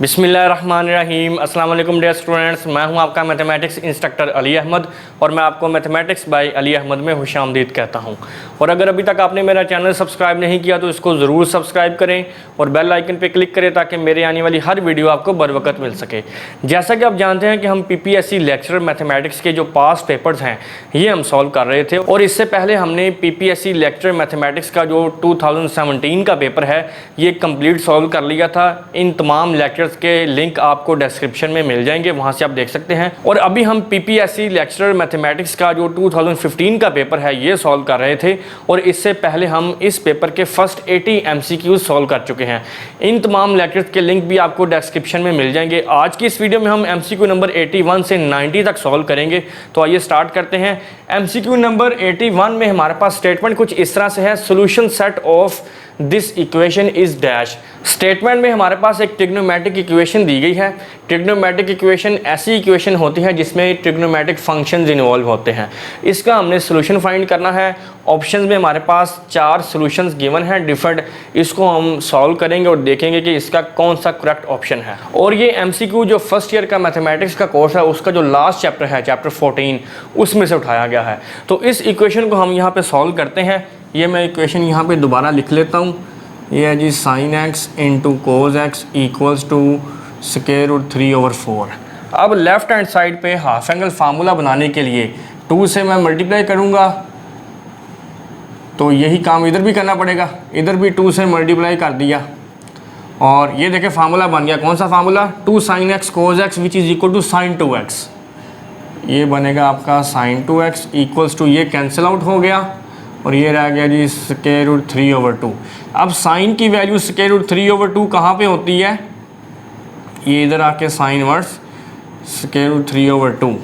बिस्मिल्लाहिर्रहमानिर्रहीम। अस्सलाम वालेकुम डियर स्टूडेंट्स, मैं हूं आपका मैथमेटिक्स इंस्ट्रक्टर अली अहमद और मैं आपको मैथमेटिक्स बाय अली अहमद में खुशामदीद कहता हूं। और अगर अभी तक आपने मेरा चैनल सब्सक्राइब नहीं किया तो इसको ज़रूर सब्सक्राइब करें और बेल आइकन पे क्लिक करें ताकि मेरे आने वाली हर वीडियो आपको बर वक्त मिल सके। जैसा कि आप जानते हैं कि हम PPSC लेक्चरर मैथमेटिक्स के जो पास पेपर्स हैं ये हम सॉल्व कर रहे थे और इससे पहले हमने PPSC लेक्चरर मैथमेटिक्स का जो 2017 का पेपर है ये कंप्लीट सॉल्व कर लिया था। इन तमाम लेक्चर के लिंक आपको डिस्क्रिप्शन में मिल जाएंगे, वहां से आप देख सकते हैं। और अभी हम PPSC लेक्चरर मैथमेटिक्स का जो 2015 का पेपर है ये सॉल्व कर रहे थे और इससे पहले हम इस पेपर के फर्स्ट 80 MCQ सॉल्व कर चुके हैं। इन तमाम लेक्चर्स के लिंक भी आपको डिस्क्रिप्शन में मिल जाएंगे। आज की इस वीडियो में हम MCQ नंबर 81 से 90 तक सॉल्व करेंगे। तो आइए स्टार्ट करते हैं। MCQ नंबर 81 में हमारे पास स्टेटमेंट कुछ इस तरह से है, solution set of this equation is dash. Statement में हमारे पास एक ट्रिग्नोमेट्रिक इक्वेशन दी गई है। ट्रिग्नोमेट्रिक इक्वेशन ऐसी इक्वेशन होती है जिसमें ट्रिग्नोमेट्रिक फंक्शंस इन्वॉल्व होते हैं। इसका हमने सोल्यूशन फाइंड करना है। ऑप्शंस में हमारे पास 4 सॉल्यूशंस गिवन हैं डिफरेंट। इसको हम सॉल्व करेंगे और देखेंगे कि इसका कौन सा करेक्ट ऑप्शन है। और ये MCQ जो फर्स्ट ईयर का मैथमेटिक्स का कोर्स है उसका जो लास्ट चैप्टर है, चैप्टर 14, उसमें से उठाया गया है। तो इस इक्वेशन को हम यहाँ पे सॉल्व करते हैं। ये मैं इक्वेशन यहाँ पे दोबारा लिख लेता हूँ। ये है जी sin x into cos x equals to square root 3/4। अब लेफ्ट हैंड साइड पे हाफ एंगल फार्मूला बनाने के लिए 2 से मैं मल्टीप्लाई करूँगा तो यही काम इधर भी करना पड़ेगा। इधर भी 2 से मल्टीप्लाई कर दिया और ये देखें फार्मूला बन गया। कौन सा formula? 2 sin x cos x which is equal to sin 2x। ये बनेगा आपका sin 2x इक्वल्स टू, ये कैंसिल आउट हो गया और ये रह गया जी स्क्वायर रूट 3/2। अब साइन की वैल्यू स्क्वायर रूट 3/2 कहाँ पे होती है? ये इधर आके साइन वर्स स्क्वायर रूट 3/2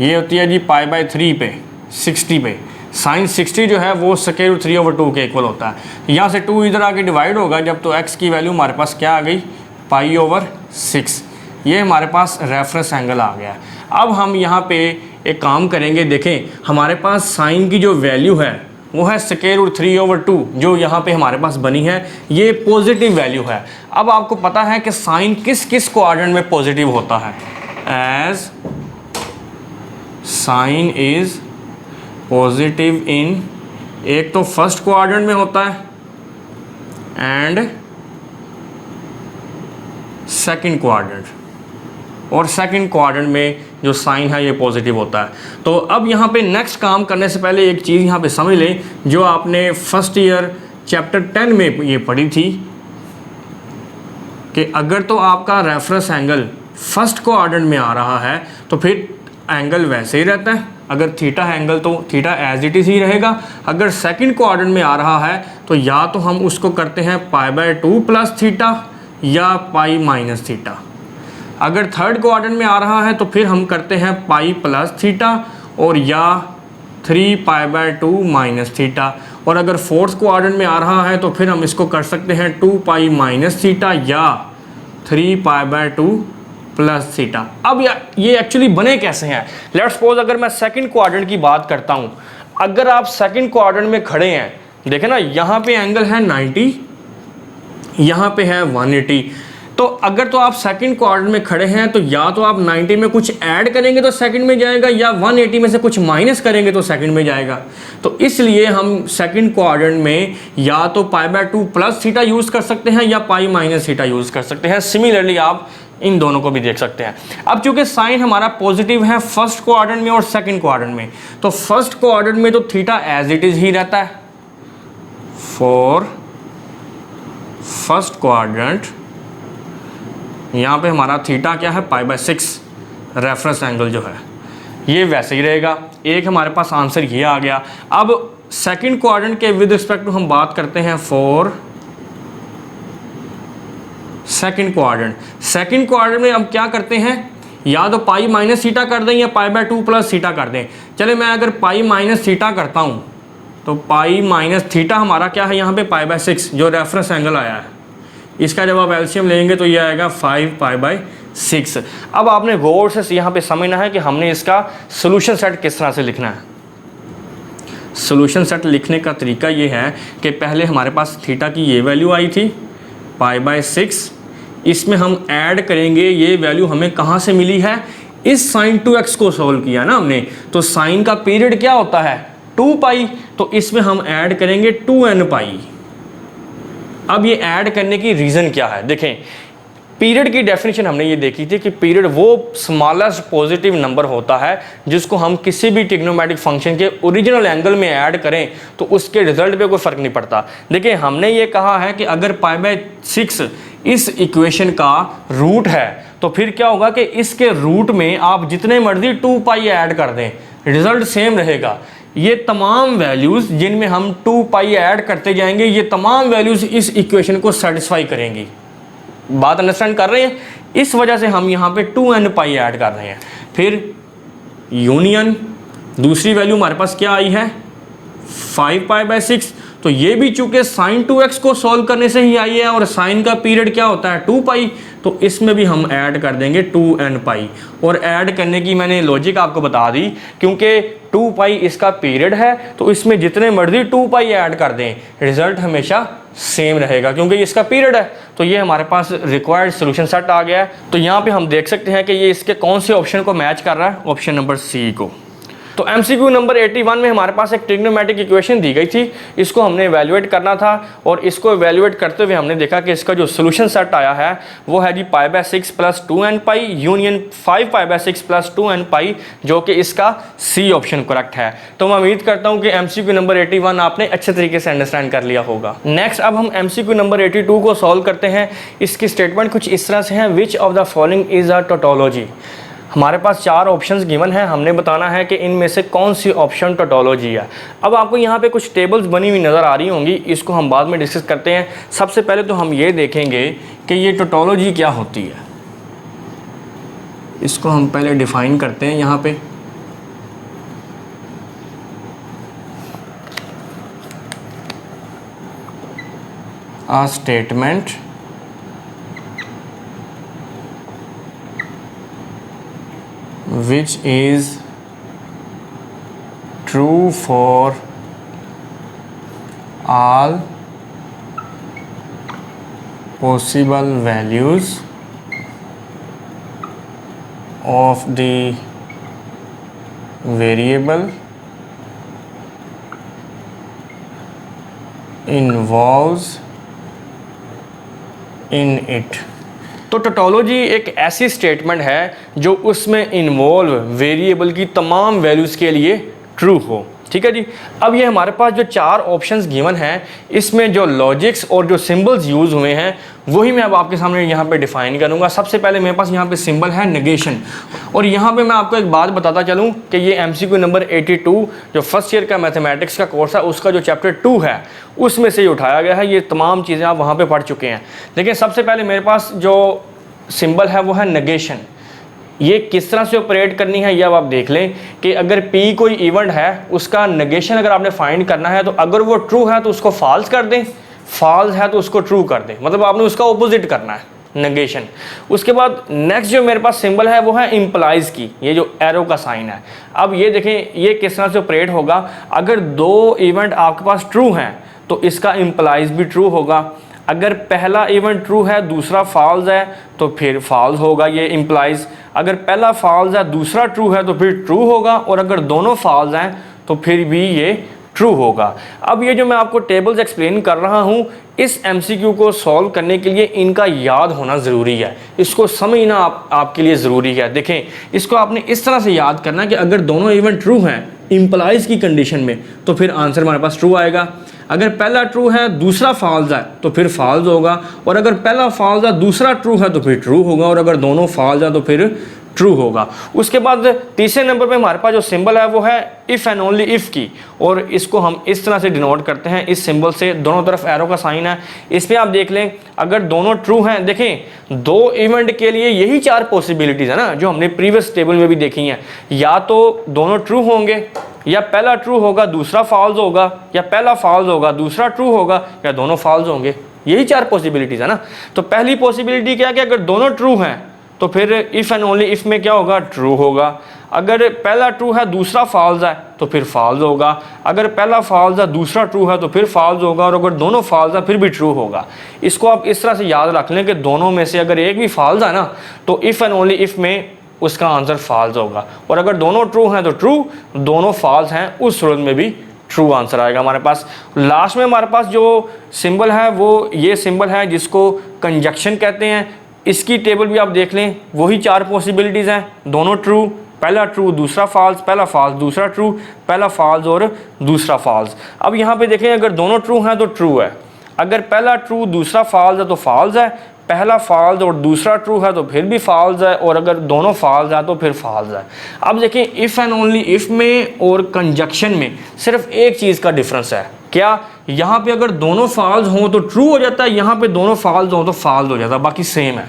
ये होती है जी π/3 पे 60 पे। साइन 60 जो है वो स्क्वायर रूट 3/2 के इक्वल होता है। यहाँ से 2 इधर आके डिवाइड होगा जब, तो x की वैल्यू हमारे पास क्या आ गई? π/6। ये हमारे पास रेफरेंस एंगल आ गया। अब हम यहाँ पे एक काम करेंगे। देखें हमारे पास साइन की जो वैल्यू है वो है स्क्वायर रूट 3/2 जो यहाँ पे हमारे पास बनी है, ये पॉजिटिव वैल्यू है। अब आपको पता है कि साइन किस किस क्वाड्रेंट में पॉजिटिव होता है? As sine is positive in, एक तो फर्स्ट क्वाड्रेंट में होता है एंड सेकंड क्वाड्रेंट, और सेकंड क्वाड्रेंट में जो साइन है ये पॉजिटिव होता है। तो अब यहाँ पे नेक्स्ट काम करने से पहले एक चीज़ यहाँ पे समझ लें जो आपने फर्स्ट ईयर चैप्टर 10 में ये पढ़ी थी कि अगर तो आपका रेफरेंस एंगल फर्स्ट क्वाड्रेंट में आ रहा है तो फिर एंगल वैसे ही रहता है। अगर थीटा है एंगल तो थीटा एज इट इज़ ही रहेगा। अगर सेकंड क्वाड्रेंट में आ रहा है तो या तो हम उसको करते हैं π/2 प्लस थीटा या π- थीटा। अगर थर्ड क्वाड्रेंट में आ रहा है तो फिर हम करते हैं पाई प्लस थीटा और या 3π/2 माइनस थीटा। और अगर फोर्थ क्वाड्रेंट में आ रहा है तो फिर हम इसको कर सकते हैं 2π माइनस थीटा या 3π/2 प्लस थीटा। अब ये एक्चुअली बने कैसे हैं? लेट्स सपोज अगर मैं सेकंड क्वाड्रेंट की बात करता हूँ। अगर आप सेकंड क्वाड्रेंट में खड़े हैं, देखें ना यहाँ पे एंगल है 90, यहाँ पे है 180। तो अगर तो आप सेकंड क्वाड्रेंट में खड़े हैं तो या तो आप 90 में कुछ ऐड करेंगे तो सेकंड में जाएगा या 180 में से कुछ माइनस करेंगे तो सेकंड में जाएगा। तो इसलिए हम सेकंड क्वाड्रेंट में या तो π/2 प्लस थीटा यूज़ कर सकते हैं या π- थीटा यूज़ कर सकते हैं। सिमिलरली आप इन दोनों को भी देख सकते हैं। अब चूंकि साइन हमारा पॉजिटिव है फर्स्ट क्वाड्रेंट में और सेकेंड क्वाड्रेंट में, तो फर्स्ट क्वाड्रेंट में तो थीटा एज इट इज़ ही रहता है। फॉर फर्स्ट क्वाड्रेंट यहाँ पे हमारा थीटा क्या है? π/6 रेफरेंस एंगल जो है ये वैसे ही रहेगा। एक हमारे पास आंसर ये आ गया। अब सेकंड क्वाड्रेंट के विद रिस्पेक्ट टू हम बात करते हैं for second quadrant. Second quadrant में हम क्या करते हैं? या तो π- थीटा कर दें या π/2 प्लस थीटा कर दें। चले मैं अगर π- थीटा करता हूँ तो π- थीटा हमारा क्या है यहाँ पे? π/6 जो रेफरेंस एंगल आया है। इसका जब आप एलसीएम लेंगे तो ये आएगा 5π/6। अब आपने गौर से यहाँ पे समझना है कि हमने इसका सोल्यूशन सेट किस तरह से लिखना है। सोल्यूशन सेट लिखने का तरीका ये है कि पहले हमारे पास थीटा की ये वैल्यू आई थी π/6, इसमें हम ऐड करेंगे, ये वैल्यू हमें कहाँ से मिली है, इस sin 2x को सॉल्व किया ना हमने, तो साइन का पीरियड क्या होता है 2π, तो इसमें हम ऐड करेंगे 2nπ। अब ये ऐड करने की रीज़न क्या है, देखें पीरियड की डेफिनेशन हमने ये देखी थी कि पीरियड वो स्मॉलेस्ट पॉजिटिव नंबर होता है जिसको हम किसी भी ट्रिग्नोमेट्रिक फंक्शन के ओरिजिनल एंगल में ऐड करें तो उसके रिजल्ट पे कोई फ़र्क नहीं पड़ता। देखिए हमने ये कहा है कि अगर π/6 इस इक्वेशन का रूट है तो फिर क्या होगा कि इसके रूट में आप जितने मर्जी 2π ऐड कर दें, रिजल्ट सेम रहेगा। ये तमाम वैल्यूज़ जिनमें हम 2π ऐड करते जाएंगे, ये तमाम वैल्यूज़ इस इक्वेशन को सेटिस्फाई करेंगी। बात अंडरस्टैंड कर रहे हैं? इस वजह से हम यहाँ पे 2nπ ऐड कर रहे हैं। फिर यूनियन, दूसरी वैल्यू हमारे पास क्या आई है 5π/6, तो ये भी चूंकि sin 2x को सॉल्व करने से ही आई है और साइन का पीरियड क्या होता है 2π, तो इसमें भी हम ऐड कर देंगे 2nπ। और ऐड करने की मैंने लॉजिक आपको बता दी, क्योंकि 2π इसका पीरियड है तो इसमें जितने मर्जी 2π ऐड कर दें रिजल्ट हमेशा सेम रहेगा, क्योंकि ये इसका पीरियड है। तो ये हमारे पास रिक्वायर्ड सोल्यूशन सेट आ गया है। तो यहाँ पे हम देख सकते हैं कि ये इसके कौन से ऑप्शन को मैच कर रहा है, ऑप्शन नंबर सी को। तो MCQ नंबर 81 में हमारे पास एक ट्रिग्नोमेट्रिक इक्वेशन दी गई थी, इसको हमने इवैल्यूएट करना था और इसको इवैल्यूएट करते हुए हमने देखा कि इसका जो सोल्यूशन सेट आया है वो है जी π/6 + 2nπ यूनियन 5π/6 + 2nπ, जो कि इसका सी ऑप्शन करेक्ट है। तो मैं उम्मीद करता हूँ कि MCQ नंबर 81 आपने अच्छे तरीके से अंडरस्टैंड कर लिया होगा। नेक्स्ट अब हम MCQ नंबर 82 को सॉल्व करते हैं। इसकी स्टेटमेंट कुछ इस तरह से है, which of the following is a tautology. हमारे पास 4 ऑप्शंस गिवन हैं, हमने बताना है कि इनमें से कौन सी ऑप्शन टोटोलॉजी है। अब आपको यहाँ पे कुछ टेबल्स बनी हुई नज़र आ रही होंगी, इसको हम बाद में डिस्कस करते हैं। सबसे पहले तो हम ये देखेंगे कि ये टोटोलॉजी क्या होती है, इसको हम पहले डिफाइन करते हैं। यहाँ पे a statement which is true for all possible values of the variable involves in it। तो टोटोलॉजी एक ऐसी स्टेटमेंट है जो उसमें इन्वॉल्व वेरिएबल की तमाम वैल्यूज़ के लिए ट्रू हो। ठीक है जी। अब ये हमारे पास जो 4 ऑप्शंस गिवन हैं, इसमें जो लॉजिक्स और जो सिंबल्स यूज़ हुए हैं वही मैं अब आपके सामने यहाँ पे डिफाइन करूँगा। सबसे पहले मेरे पास यहाँ पे सिंबल है नेगेशन, और यहाँ पे मैं आपको एक बात बताता चलूँ कि ये MCQ नंबर 82 जो फर्स्ट ईयर का मैथमेटिक्स का कोर्स है उसका जो चैप्टर 2 है उसमें से ही उठाया गया है। ये तमाम चीज़ें आप वहाँ पर पढ़ चुके हैं। देखिए सबसे पहले मेरे पास जो सिंबल है वो है नेगेशन। ये किस तरह से ऑपरेट करनी है ये अब आप देख लें कि अगर P कोई इवेंट है उसका नेगेशन अगर आपने फाइंड करना है तो अगर वो ट्रू है तो उसको फॉल्स कर दें, फॉल्स है तो उसको ट्रू कर दें, मतलब आपने उसका ऑपोजिट करना है नेगेशन। उसके बाद नेक्स्ट जो मेरे पास सिंबल है वो है इम्प्लाइज की, ये जो एरो का साइन है। अब ये देखें ये किस तरह से ऑपरेट होगा, अगर 2 इवेंट आपके पास ट्रू हैं तो इसका इम्प्लाइज भी ट्रू होगा। अगर पहला इवेंट ट्रू है दूसरा फॉल्स है तो फिर फॉल्स होगा ये इम्प्लाइज। अगर पहला फॉल्स है दूसरा ट्रू है तो फिर ट्रू होगा, और अगर दोनों फॉल्स हैं तो फिर भी ये ट्रू होगा। अब ये जो मैं आपको टेबल्स एक्सप्लेन कर रहा हूँ इस MCQ को सॉल्व करने के लिए इनका याद होना ज़रूरी है, इसको समझना आपके लिए ज़रूरी है। देखें इसको आपने इस तरह से याद करना है कि अगर दोनों इवेंट ट्रू हैं इम्प्लाइज की कंडीशन में तो फिर आंसर हमारे पास ट्रू आएगा। अगर पहला ट्रू है दूसरा फॉल्स है तो फिर फॉल्स होगा, और अगर पहला फॉल्स है दूसरा ट्रू है तो फिर ट्रू होगा, और अगर दोनों फॉल्स है तो फिर ट्रू होगा। उसके बाद तीसरे नंबर पे हमारे पास जो सिंबल है वो है इफ़ एंड ओनली इफ़ की, और इसको हम इस तरह से डिनोट करते हैं इस सिंबल से, दोनों तरफ एरो का साइन है। इस पर आप देख लें अगर दोनों ट्रू हैं, देखें 2 इवेंट के लिए यही 4 पॉसिबिलिटीज़ है ना जो हमने प्रीवियस टेबल में भी देखी हैं, या तो दोनों ट्रू होंगे, या पहला ट्रू होगा दूसरा फॉल्स होगा, या पहला फॉल्स होगा दूसरा ट्रू होगा, या दोनों फॉल्स होंगे। यही 4 पॉसिबिलिटीज़ है ना। तो पहली पॉसिबिलिटी क्या है कि अगर दोनों ट्रू हैं तो फिर इफ़ एंड ओनली इफ़ में क्या होगा ट्रू होगा। अगर पहला ट्रू है दूसरा फॉल्स है तो फिर फॉल्स होगा, अगर पहला फॉल्स है दूसरा ट्रू है तो फिर फॉल्स होगा, और अगर दोनों फॉल्स है फिर भी ट्रू होगा। इसको आप इस तरह से याद रख लें कि दोनों में से अगर एक भी फॉल्स है ना तो इफ़ एंड ओनली इफ़ में उसका आंसर फॉल्स होगा, और अगर दोनों ट्रू हैं तो ट्रू, दोनों फॉल्स हैं उस सूरत में भी ट्रू आंसर आएगा हमारे पास। लास्ट में हमारे पास जो सिंबल है वो ये सिंबल है जिसको कंजक्शन कहते हैं। इसकी टेबल भी आप देख लें, वही 4 पॉसिबिलिटीज़ हैं, दोनों ट्रू, पहला ट्रू दूसरा फॉल्स, पहला फॉल्स दूसरा ट्रू, पहला फॉल्स और दूसरा फॉल्स। अब यहाँ पे देखें अगर दोनों ट्रू हैं तो ट्रू है, अगर पहला ट्रू दूसरा फॉल्स है तो फॉल्स है, पहला फॉल्स और दूसरा ट्रू है तो फिर भी फॉल्स है, और अगर दोनों फॉल्स है तो फिर फॉल्स है। अब देखिए इफ़ एंड ओनली इफ़ में और कंजक्शन में सिर्फ एक चीज़ का डिफरेंस है, क्या? यहाँ पे अगर दोनों फॉल्स हों तो ट्रू हो जाता है, यहाँ पे दोनों फॉल्स हों तो फॉल्स हो जाता है, बाकी सेम है।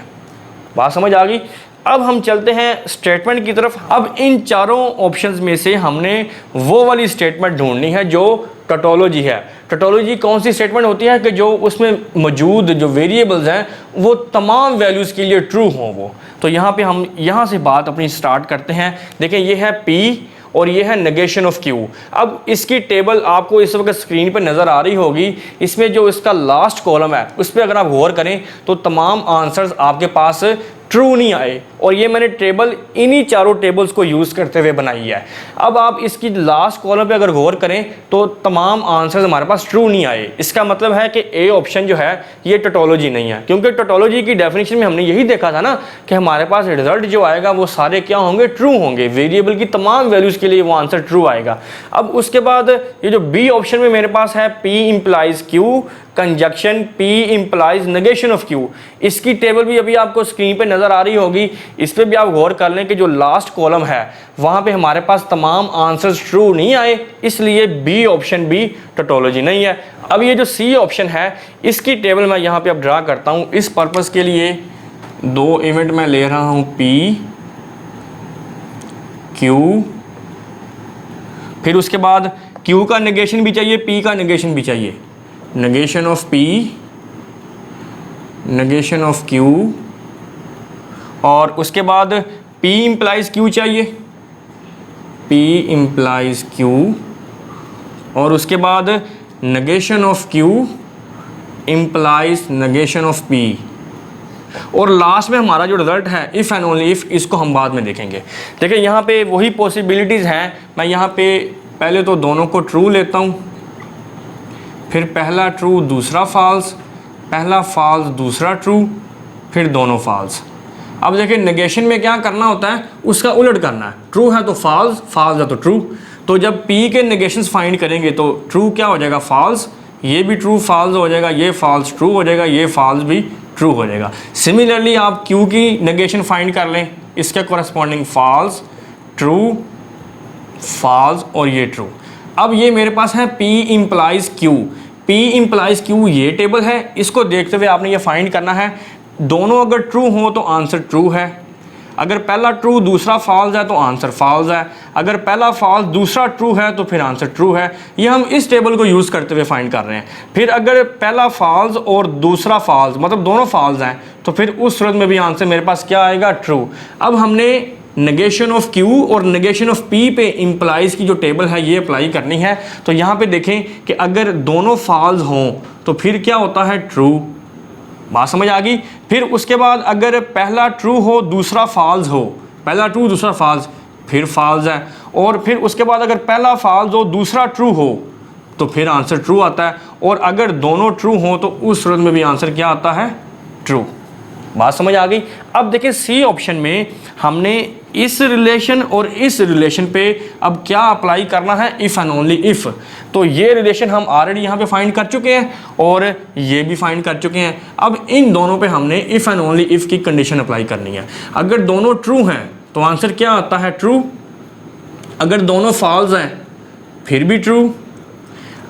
बात समझ आ गई? अब हम चलते हैं स्टेटमेंट की तरफ। अब इन चारों ऑप्शंस में से हमने वो वाली स्टेटमेंट ढूंढनी है जो टोटोलॉजी है। टोटोलॉजी कौन सी स्टेटमेंट होती है कि जो उसमें मौजूद जो वेरिएबल्स हैं वो तमाम वैल्यूज़ के लिए ट्रू हों वो। तो यहाँ पे हम यहाँ से बात अपनी स्टार्ट करते हैं। देखें ये है P और ये है नेगेशन ऑफ Q। अब इसकी टेबल आपको इस वक्त स्क्रीन पर नज़र आ रही होगी। इसमें जो इसका लास्ट कॉलम है उस पर अगर आप गौर करें तो तमाम आंसर्स आपके पास ट्रू नहीं आए, और ये मैंने टेबल इन्हीं चारों टेबल्स को यूज़ करते हुए बनाई है। अब आप इसकी लास्ट कॉलम पे अगर गौर करें तो तमाम आंसर्स हमारे पास ट्रू नहीं आए। इसका मतलब है कि ए ऑप्शन जो है ये टोटोलॉजी नहीं है, क्योंकि टोटोलॉजी की डेफिनेशन में हमने यही देखा था ना कि हमारे पास रिजल्ट जो आएगा वो सारे क्या होंगे? ट्रू होंगे। वेरिएबल की तमाम वैल्यूज़ के लिए वो आंसर ट्रू आएगा। अब उसके बाद ये जो बी ऑप्शन में मेरे पास है P implies Q, conjunction P implies negation of Q। इसकी टेबल भी अभी आपको स्क्रीन पे नज़र आ रही होगी। इस पर भी आप गौर कर लें कि जो लास्ट कॉलम है वहाँ पे हमारे पास तमाम आंसर्स ट्रू नहीं आए, इसलिए बी ऑप्शन भी टोटोलॉजी नहीं है। अब ये जो सी ऑप्शन है इसकी टेबल मैं यहाँ पे अब ड्रा करता हूँ। इस पर्पज़ के लिए 2 इवेंट मैं ले रहा हूँ P Q, फिर उसके बाद Q का नेगेशन भी चाहिए, P का नेगेशन भी चाहिए। Negation of P, negation of Q, और उसके बाद P इम्प्लाइज Q चाहिए, P इम्प्लाइज Q, और उसके बाद negation of Q implies negation of P, और लास्ट में हमारा जो रिजल्ट है इफ़ एंड ओनली इफ़, इसको हम बाद में देखेंगे। देखिए यहाँ पे वही पॉसिबिलिटीज़ हैं। मैं यहाँ पे पहले तो दोनों को ट्रू लेता हूँ, फिर पहला ट्रू दूसरा फॉल्स, पहला फॉल्स दूसरा ट्रू, फिर दोनों फॉल्स। अब देखिए नेगेशन में क्या करना होता है, उसका उलट करना है। ट्रू है तो फॉल्स, फॉल्स है तो ट्रू। तो जब P के नेगेशंस फाइंड करेंगे तो ट्रू क्या हो जाएगा? फॉल्स, ये भी ट्रू फॉल्स हो जाएगा, ये फॉल्स ट्रू हो जाएगा, ये फॉल्स भी ट्रू हो जाएगा। सिमिलरली आप Q की नेगेशन फाइंड कर लें, इसके कॉरस्पॉन्डिंग फॉल्स, ट्रू, फॉल्स और ये ट्रू। अब ये मेरे पास है P implies Q। P implies Q ये टेबल है, इसको देखते हुए आपने ये फाइंड करना है। दोनों अगर ट्रू हो तो आंसर ट्रू है, अगर पहला ट्रू दूसरा फॉल्स है तो आंसर फॉल्स है, अगर पहला फॉल्स दूसरा ट्रू है तो फिर आंसर ट्रू है। ये हम इस टेबल को यूज़ करते हुए फाइंड कर रहे हैं। फिर अगर पहला फॉल्स और दूसरा फॉल्स मतलब दोनों फॉल्स हैं तो फिर उस सूरत में भी आंसर मेरे पास क्या आएगा? ट्रू। अब हमने नेगेशन ऑफ Q और नेगेशन ऑफ P पे इम्प्लाइज की जो टेबल है ये अप्लाई करनी है। तो यहाँ पे देखें कि अगर दोनों फॉल्स हों तो फिर क्या होता है? ट्रू। बात समझ आ गई? फिर उसके बाद अगर पहला ट्रू हो दूसरा फॉल्स हो, पहला ट्रू दूसरा फॉल्स, फिर फॉल्स है। और फिर उसके बाद अगर पहला फॉल्स हो दूसरा ट्रू हो तो फिर आंसर ट्रू आता है, और अगर दोनों ट्रू हो तो उस सूरत में भी आंसर क्या आता है? ट्रू। बात समझ आ गई? अब देखिए सी ऑप्शन में हमने इस रिलेशन और इस रिलेशन पे अब क्या अप्लाई करना है? If and only if. तो ये रिलेशन हम ऑलरेडी यहाँ पे फाइंड कर चुके हैं और ये भी फाइंड कर चुके हैं। अब इन दोनों पे हमने इफ़ एंड ओनली इफ़ की कंडीशन अप्लाई करनी है। अगर दोनों ट्रू हैं तो आंसर क्या आता है? ट्रू। अगर दोनों फॉल्स हैं फिर भी ट्रू,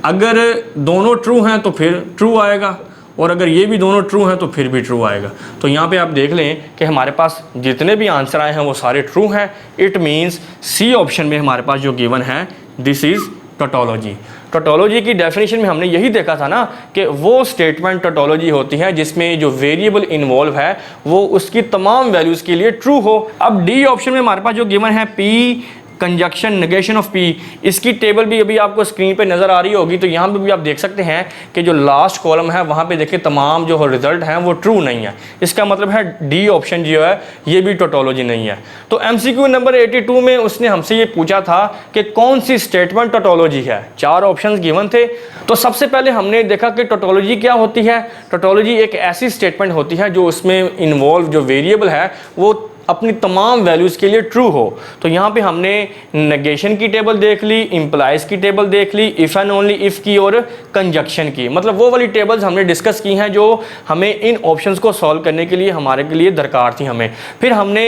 अगर दोनों ट्रू हैं तो फिर ट्रू आएगा, और अगर ये भी दोनों ट्रू हैं तो फिर भी ट्रू आएगा। तो यहाँ पे आप देख लें कि हमारे पास जितने भी आंसर आए हैं वो सारे ट्रू हैं। इट मीन्स सी ऑप्शन में हमारे पास जो गिवन है दिस इज़ टोटोलॉजी। टोटोलॉजी की डेफिनेशन में हमने यही देखा था ना कि वो स्टेटमेंट टोटोलॉजी होती है जिसमें जो वेरिएबल इन्वॉल्व है वो उसकी तमाम वैल्यूज़ के लिए ट्रू हो। अब डी ऑप्शन में हमारे पास जो गिवन है P conjunction negation of P, इसकी टेबल भी अभी आपको स्क्रीन पे नज़र आ रही होगी। तो यहाँ पे भी आप देख सकते हैं कि जो लास्ट कॉलम है वहाँ पे देखिए तमाम जो रिजल्ट हैं वो ट्रू नहीं है। इसका मतलब है डी ऑप्शन जो है ये भी टोटोलॉजी नहीं है। तो एमसीक्यू नंबर 82 में उसने हमसे ये पूछा था कि कौन सी स्टेटमेंट टोटोलॉजी है। 4 ऑप्शन गिवन थे। तो सबसे पहले हमने देखा कि टोटोलॉजी क्या होती है। टोटोलॉजी एक ऐसी स्टेटमेंट होती है जो उसमें इन्वॉल्व जो वेरिएबल है वो अपनी तमाम वैल्यूज़ के लिए ट्रू हो। तो यहाँ पे हमने नेगेशन की टेबल देख ली, इम्प्लाइज की टेबल देख ली, इफ़ एंड ओनली इफ़ की और कंजक्शन की, मतलब वो वाली टेबल्स हमने डिस्कस की हैं जो हमें इन ऑप्शंस को सॉल्व करने के लिए हमारे के लिए दरकार थी हमें। फिर हमने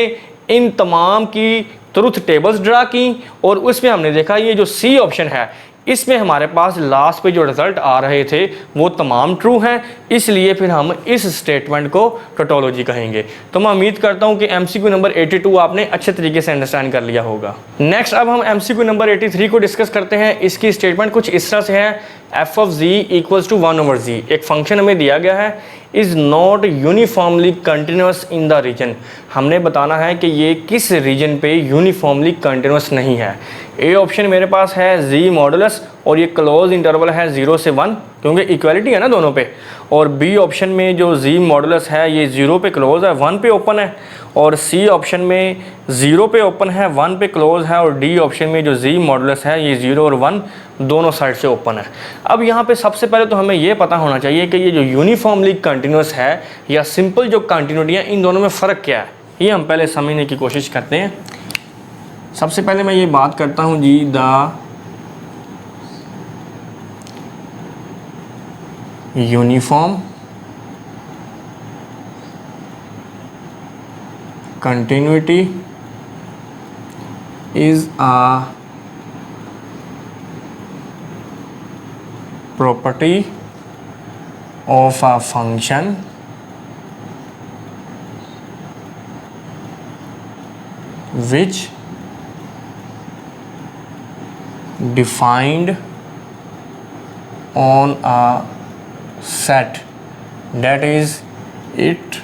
इन तमाम की ट्रुथ टेबल्स ड्रा की और उसमें हमने देखा ये जो सी ऑप्शन है इसमें हमारे पास लास्ट पे जो रिजल्ट आ रहे थे वो तमाम ट्रू हैं, इसलिए फिर हम इस स्टेटमेंट को टोटोलॉजी कहेंगे। तो मैं उम्मीद करता हूँ कि एमसीक्यू नंबर 82 आपने अच्छे तरीके से अंडरस्टैंड कर लिया होगा। नेक्स्ट अब हम एमसीक्यू नंबर 83 को डिस्कस करते हैं। इसकी स्टेटमेंट कुछ इस तरह से है, f of g equals to 1/z। एक फंक्शन हमें दिया गया है, is not uniformly continuous in the region. हमने बताना है कि ये किस रीजन पे यूनिफॉर्मली कंटिन्यूस नहीं है। ए ऑप्शन मेरे पास है जी मॉडुलस और ये क्लोज इंटरवल है 0 से 1 क्योंकि इक्वलिटी है ना दोनों पे। और बी ऑप्शन में जो जी मॉडुलस है ये 0 पे क्लोज है 1 पे ओपन है। और सी ऑप्शन में 0 पे ओपन है 1 पे क्लोज है। और डी ऑप्शन में जो जी मॉडुलस है ये 0 और 1 दोनों साइड से ओपन है। अब यहाँ पे सबसे पहले तो हमें ये पता होना चाहिए कि ये जो यूनिफॉर्मली कंटिन्यूस है या सिंपल जो कंटिन्यूटी है इन दोनों में फ़र्क क्या है, ये हम पहले समझने की कोशिश करते हैं। सबसे पहले मैं ये बात करता हूँ जी, the uniform continuity is a property of a function which defined on a set, that is it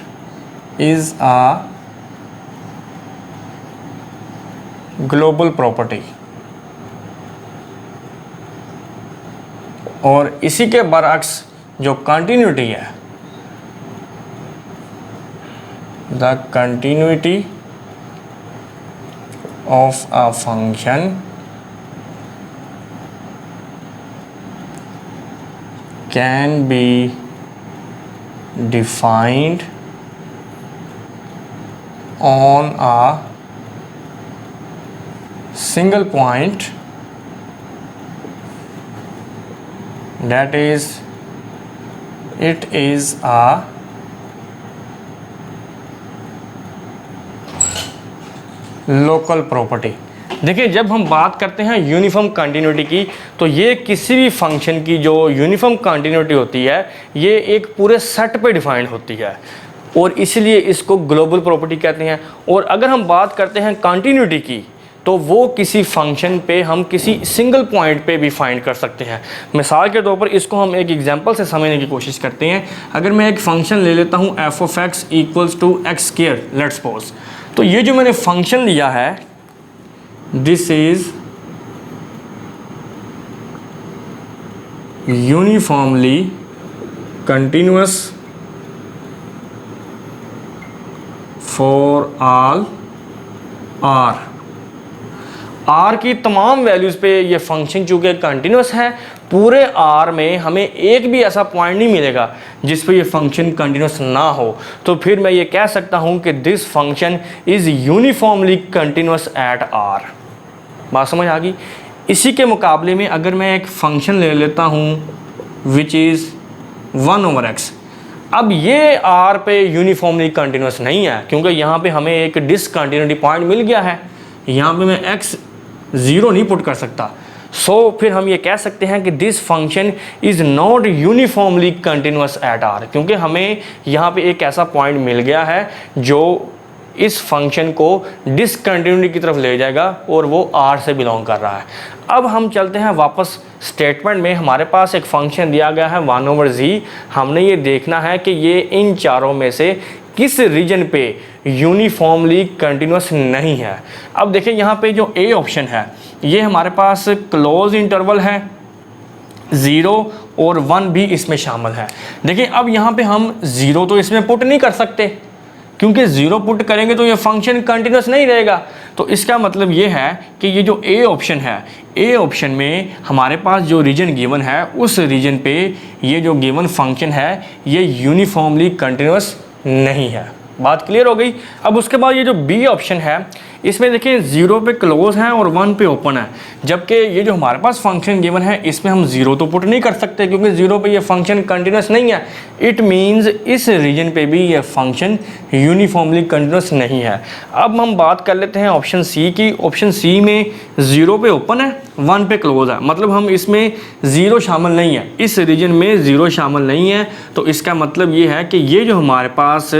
is a global property। और इसी के बरअक्स जो कंटिन्यूटी है, the continuity of a function can be defined on a single point, that is it is a local property। देखिए जब हम बात करते हैं यूनिफॉर्म कंटिन्यूटी की तो ये किसी भी फंक्शन की जो यूनिफॉर्म कंटिन्यूटी होती है ये एक पूरे सेट पे डिफाइंड होती है और इसलिए इसको ग्लोबल प्रॉपर्टी कहते हैं। और अगर हम बात करते हैं कंटिन्यूटी की तो वो किसी फंक्शन पे हम किसी सिंगल पॉइंट पे भी फाइंड कर सकते हैं। मिसाल के तौर पर इसको हम एक एग्जांपल से समझने की कोशिश करते हैं। अगर मैं एक फंक्शन ले लेता हूँ f of x equals to x square, let's suppose, तो ये जो मैंने फंक्शन लिया है this is uniformly continuous for all R. R की तमाम वैल्यूज़ पे ये फंक्शन चूँकि कंटिन्यूस है, पूरे आर में हमें एक भी ऐसा पॉइंट नहीं मिलेगा जिस पे ये फंक्शन कंटिन्यूस ना हो। तो फिर मैं ये कह सकता हूँ कि this function is uniformly continuous at R. बात समझ आ गई। इसी के मुकाबले में अगर मैं एक फंक्शन ले लेता हूँ विच इज़ 1/x, अब ये आर पे यूनिफॉर्मली कंटिन्यूस नहीं है क्योंकि यहाँ पे हमें एक डिसकंटिन्यूटी पॉइंट मिल गया है। यहाँ पे मैं x 0 नहीं पुट कर सकता। फिर हम ये कह सकते हैं कि this function is not uniformly continuous at R, क्योंकि हमें यहाँ पे एक ऐसा पॉइंट मिल गया है जो इस फंक्शन को डिसकंटिन्यूटी की तरफ ले जाएगा और वो R से बिलोंग कर रहा है। अब हम चलते हैं वापस स्टेटमेंट में। हमारे पास एक फंक्शन दिया गया है 1/z। हमने ये देखना है कि ये इन चारों में से किस रीजन पे यूनिफॉर्मली कंटिन्यूस नहीं है। अब देखिए यहाँ पे जो ए ऑप्शन है ये हमारे पास क्लोज इंटरवल है, 0 और 1 भी इसमें शामिल है। देखिए अब यहाँ पे हम 0 तो इसमें पुट नहीं कर सकते, क्योंकि 0 पुट करेंगे तो ये फंक्शन कंटिन्यूस नहीं रहेगा। तो इसका मतलब ये है कि ये जो ए ऑप्शन है, ए ऑप्शन में हमारे पास जो रीजन गिवन है उस रीजन पे ये जो गिवन फंक्शन है ये यूनिफॉर्मली कंटिन्यूस नहीं है। बात क्लियर हो गई। अब उसके बाद ये जो बी ऑप्शन है इसमें देखिए 0 पे क्लोज है और 1 पे ओपन है, जबकि ये जो हमारे पास फंक्शन गिवन है इसमें हम 0 तो पुट नहीं कर सकते क्योंकि 0 पे ये फंक्शन कंटिन्यूस नहीं है। इट मींस इस रीजन पे भी ये फंक्शन यूनिफॉर्मली कंटिन्यूस नहीं है। अब हम बात कर लेते हैं ऑप्शन सी की। ऑप्शन सी में 0 पे ओपन है, 1 पे क्लोज है, मतलब हम इसमें 0 शामिल नहीं है, इस रीजन में 0 शामिल नहीं है। तो इसका मतलब ये है कि ये जो हमारे पास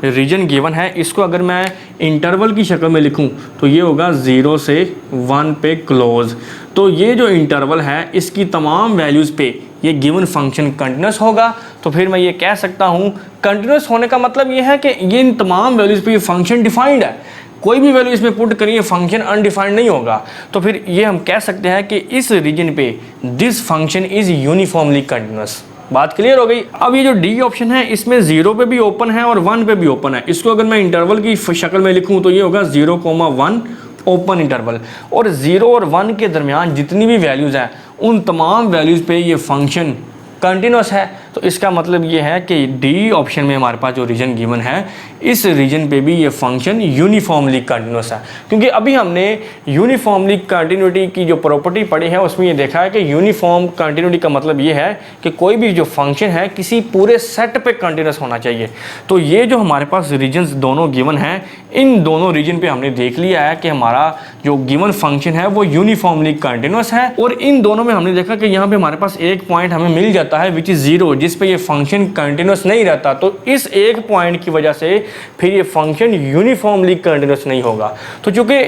रीजन गिवन है इसको अगर मैं इंटरवल की शक्ल में लिखूं तो ये होगा 0 से 1 पे क्लोज। तो ये जो इंटरवल है इसकी तमाम वैल्यूज़ पे ये गिवन फंक्शन कंटिन्यूस होगा। तो फिर मैं ये कह सकता हूँ कंटिन्यूस होने का मतलब ये है कि ये इन तमाम वैल्यूज़ पे ये फंक्शन डिफाइंड है, कोई भी वैल्यू इसमें पुट करिए फंक्शन अनडिफाइंड नहीं होगा। तो फिर ये हम कह सकते हैं कि इस रीजन पे this function is uniformly continuous. बात क्लियर हो गई। अब ये जो डी ऑप्शन है इसमें 0 पे भी ओपन है और 1 पे भी ओपन है। इसको अगर मैं इंटरवल की शक्ल में लिखूं तो ये होगा 0,1 ओपन इंटरवल, और 0 और 1 के दरमियान जितनी भी वैल्यूज़ हैं उन तमाम वैल्यूज़ पे ये फंक्शन कंटिन्यूस है। तो इसका मतलब ये है कि डी ऑप्शन में हमारे पास जो रीजन गिवन है इस रीजन पे भी ये फंक्शन यूनिफॉर्मली कंटिन्यूस है, क्योंकि अभी हमने यूनिफॉर्मली कंटिन्यूटी की जो प्रॉपर्टी पढ़ी है उसमें ये देखा है कि यूनिफॉर्म कंटिन्यूटी का मतलब ये है कि कोई भी जो फंक्शन है किसी पूरे सेट पे कंटिन्यूस होना चाहिए। तो ये जो हमारे पास रीजन्स दोनों गिवन हैं इन दोनों रीजन पे हमने देख लिया है कि हमारा जो गिवन फंक्शन है वो यूनिफॉर्मली कंटिन्यूस है। और इन दोनों में हमने देखा कि यहाँ पे हमारे पास एक पॉइंट हमें मिल जाता है विच इज़ 0, जिस पे ये फंक्शन कंटिन्यूस नहीं रहता। तो इस एक पॉइंट की वजह से फिर ये फंक्शन यूनिफॉर्मली कंटिन्यूस नहीं होगा। तो चूंकि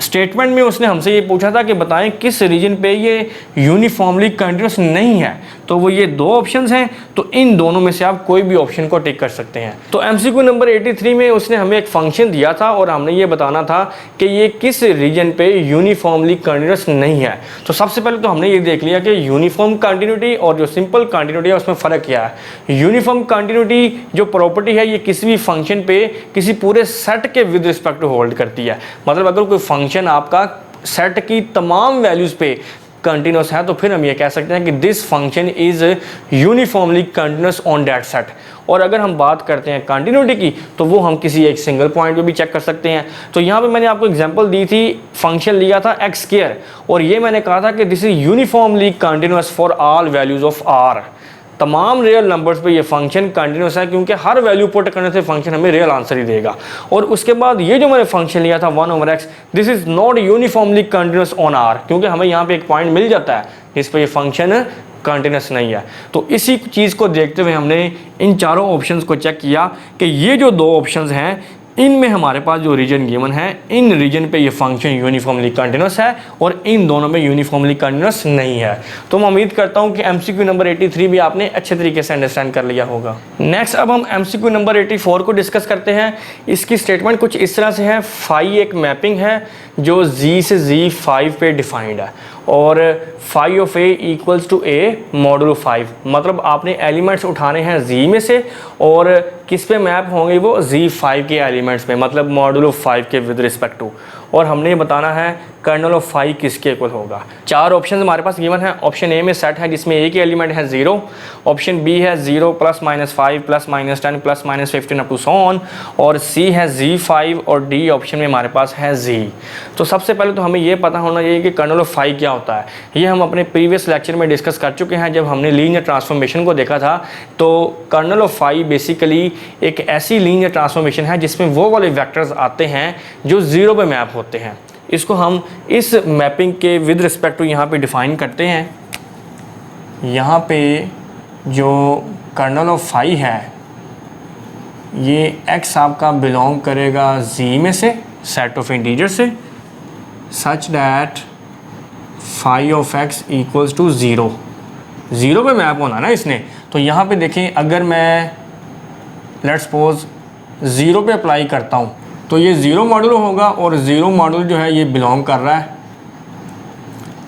स्टेटमेंट में उसने हमसे ये पूछा था कि बताएं किस रीजन पे ये यूनिफॉर्मली कंटिन्यूस नहीं है, तो वो ये दो ऑप्शंस हैं। तो इन दोनों में से आप कोई भी ऑप्शन को टिक कर सकते हैं। तो एमसीक्यू नंबर 83 में उसने हमें एक फंक्शन दिया था और हमने ये बताना था कि ये किस रीजन पे यूनिफॉर्मली कंटिन्यूस नहीं है। तो सबसे पहले तो हमने ये देख लिया कि यूनिफॉर्म कंटिन्यूटी और जो सिंपल कंटिन्यूटी है उसमें फ़र्क क्या है। यूनिफॉर्म कंटिन्यूटी जो प्रॉपर्टी है ये किसी भी फंक्शन पे किसी पूरे सेट के विद रिस्पेक्ट टू होल्ड करती है। मतलब अगर कोई फंक्शन आपका सेट की तमाम वैल्यूज़ पे कंटिन्यूस है तो फिर हम ये कह सकते हैं कि this function is uniformly continuous on that set. और अगर हम बात करते हैं कंटिन्यूटी की तो वो हम किसी एक सिंगल पॉइंट पे भी चेक कर सकते हैं। तो यहाँ पे मैंने आपको एग्जांपल दी थी, फंक्शन लिया था x² और ये मैंने कहा था कि this is uniformly continuous for all values of r। तमाम रियल नंबर्स पे ये फंक्शन कंटिन्यूस है क्योंकि हर वैल्यू पुट करने से फंक्शन हमें रियल आंसर ही देगा। और उसके बाद ये जो मैंने फंक्शन लिया था 1/x, this is not uniformly continuous on r, क्योंकि हमें यहाँ पे एक पॉइंट मिल जाता है जिस पे ये फंक्शन कंटिन्यूस नहीं है। तो इसी चीज़ को देखते हुए हमने इन चारों ऑप्शंस को चेक किया कि ये जो दो ऑप्शंस हैं इनमें हमारे पास जो रीजन गिवन है इन रीजन पे ये फंक्शन यूनिफॉर्मली कंटिन्यूस है और इन दोनों में यूनिफॉर्मली कंटिन्यूस नहीं है। तो मैं उम्मीद करता हूँ कि एमसीक्यू नंबर 83 भी आपने अच्छे तरीके से अंडरस्टैंड कर लिया होगा। नेक्स्ट अब हम एमसीक्यू नंबर 84 को डिस्कस करते हैं। इसकी स्टेटमेंट कुछ इस तरह से है, फाई एक मैपिंग है जो z से z5 पे डिफाइंड है और phi of a equals to a modulo 5। मतलब आपने एलिमेंट्स उठाने हैं z में से और किस पे मैप होंगे वो z5 के एलिमेंट्स पे, मतलब मॉडुलो 5 के विद रिस्पेक्ट टू। और हमने बताना है कर्नल ऑफ 5 किसके इक्वल होगा। चार ऑप्शन हमारे पास गिवन है। ऑप्शन ए में सेट है जिसमें एक ही एलिमेंट है 0, ऑप्शन बी है 0 +-5 +-10 +-15 अप टू सो ऑन, और सी है z5 और डी ऑप्शन में हमारे पास है z। तो सबसे पहले तो हमें ये पता होना चाहिए कि कर्नल ऑफ 5 क्या होता है। ये हम अपने प्रीवियस लेक्चर में डिस्कस कर चुके हैं जब हमने लीनियर ट्रांसफॉर्मेशन को देखा था। तो कर्नल ऑफ 5 बेसिकली एक ऐसी लीनियर ट्रांसफॉर्मेशन है जिसमें वो वाले वेक्टर्स आते हैं जो 0 पे मैप होते हैं। इसको हम इस मैपिंग के विद रिस्पेक्ट टू यहाँ पे डिफाइन करते हैं। यहाँ पे जो कर्नल ऑफ 5 है ये x आपका बिलोंग करेगा z में से, सेट ऑफ इंटीजर से, such that phi of x equals to 0, 0 पे मैप होना ना इसने। तो यहाँ पे देखें, अगर मैं लेट्स सपोज 0 पे अप्लाई करता हूँ तो ये 0 मॉडुलो होगा, और 0 मॉडुलो जो है ये बिलोंग कर रहा है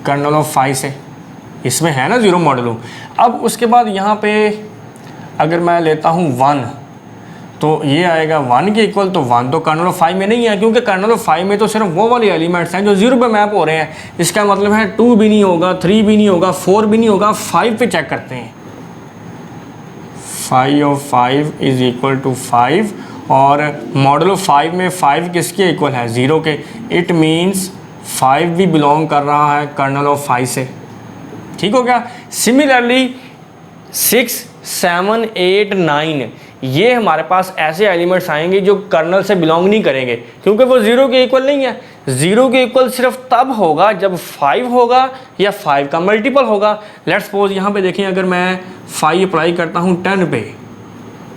कर्नल ऑफ फाई से, इसमें है ना 0 मॉडुलो। अब उसके बाद यहाँ पे अगर मैं लेता हूँ 1 तो ये आएगा 1 के इक्वल, तो 1 तो कर्नल ऑफ फाई में नहीं है, क्योंकि कर्नल ऑफ फाई में तो सिर्फ वो वाले एलिमेंट्स हैं जो 0 पे मैप हो रहे हैं। इसका मतलब है 2 भी नहीं होगा, 3 भी नहीं होगा, 4 भी नहीं होगा, 5 पे चेक करते हैं। Phi of 5 is equal to 5, और मॉडल ऑफ 5 में 5 किसके इक्वल है? 0 के। इट मीन्स 5 भी बिलोंग कर रहा है कर्नल ऑफ 5 से। ठीक हो गया। सिमिलरली 6, 7, 8, 9 ये हमारे पास ऐसे एलिमेंट्स आएंगे जो कर्नल से बिलोंग नहीं करेंगे, क्योंकि वो 0 के इक्वल नहीं है। 0 के इक्वल सिर्फ तब होगा जब 5 होगा या 5 का मल्टीपल होगा। लेट्स सपोज यहाँ पे देखें, अगर मैं 5 अप्लाई करता हूँ 10 पे,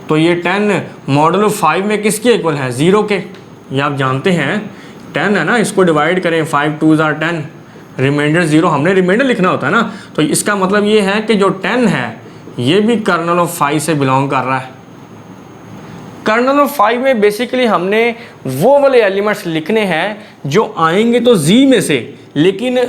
तो ये 10 मॉडल ऑफ 5 में किसके इक्वल है? 0 के। ये आप जानते हैं 10 है ना, इसको डिवाइड करें, 5 2s are 10, रिमाइंडर 0, हमने रिमाइंडर लिखना होता है ना। तो इसका मतलब ये है कि जो 10 है ये भी कर्नल ऑफ 5 से बिलोंग कर रहा है। कर्नल ऑफ 5 में बेसिकली हमने वो वाले एलिमेंट्स लिखने हैं जो आएंगे तो z में से, लेकिन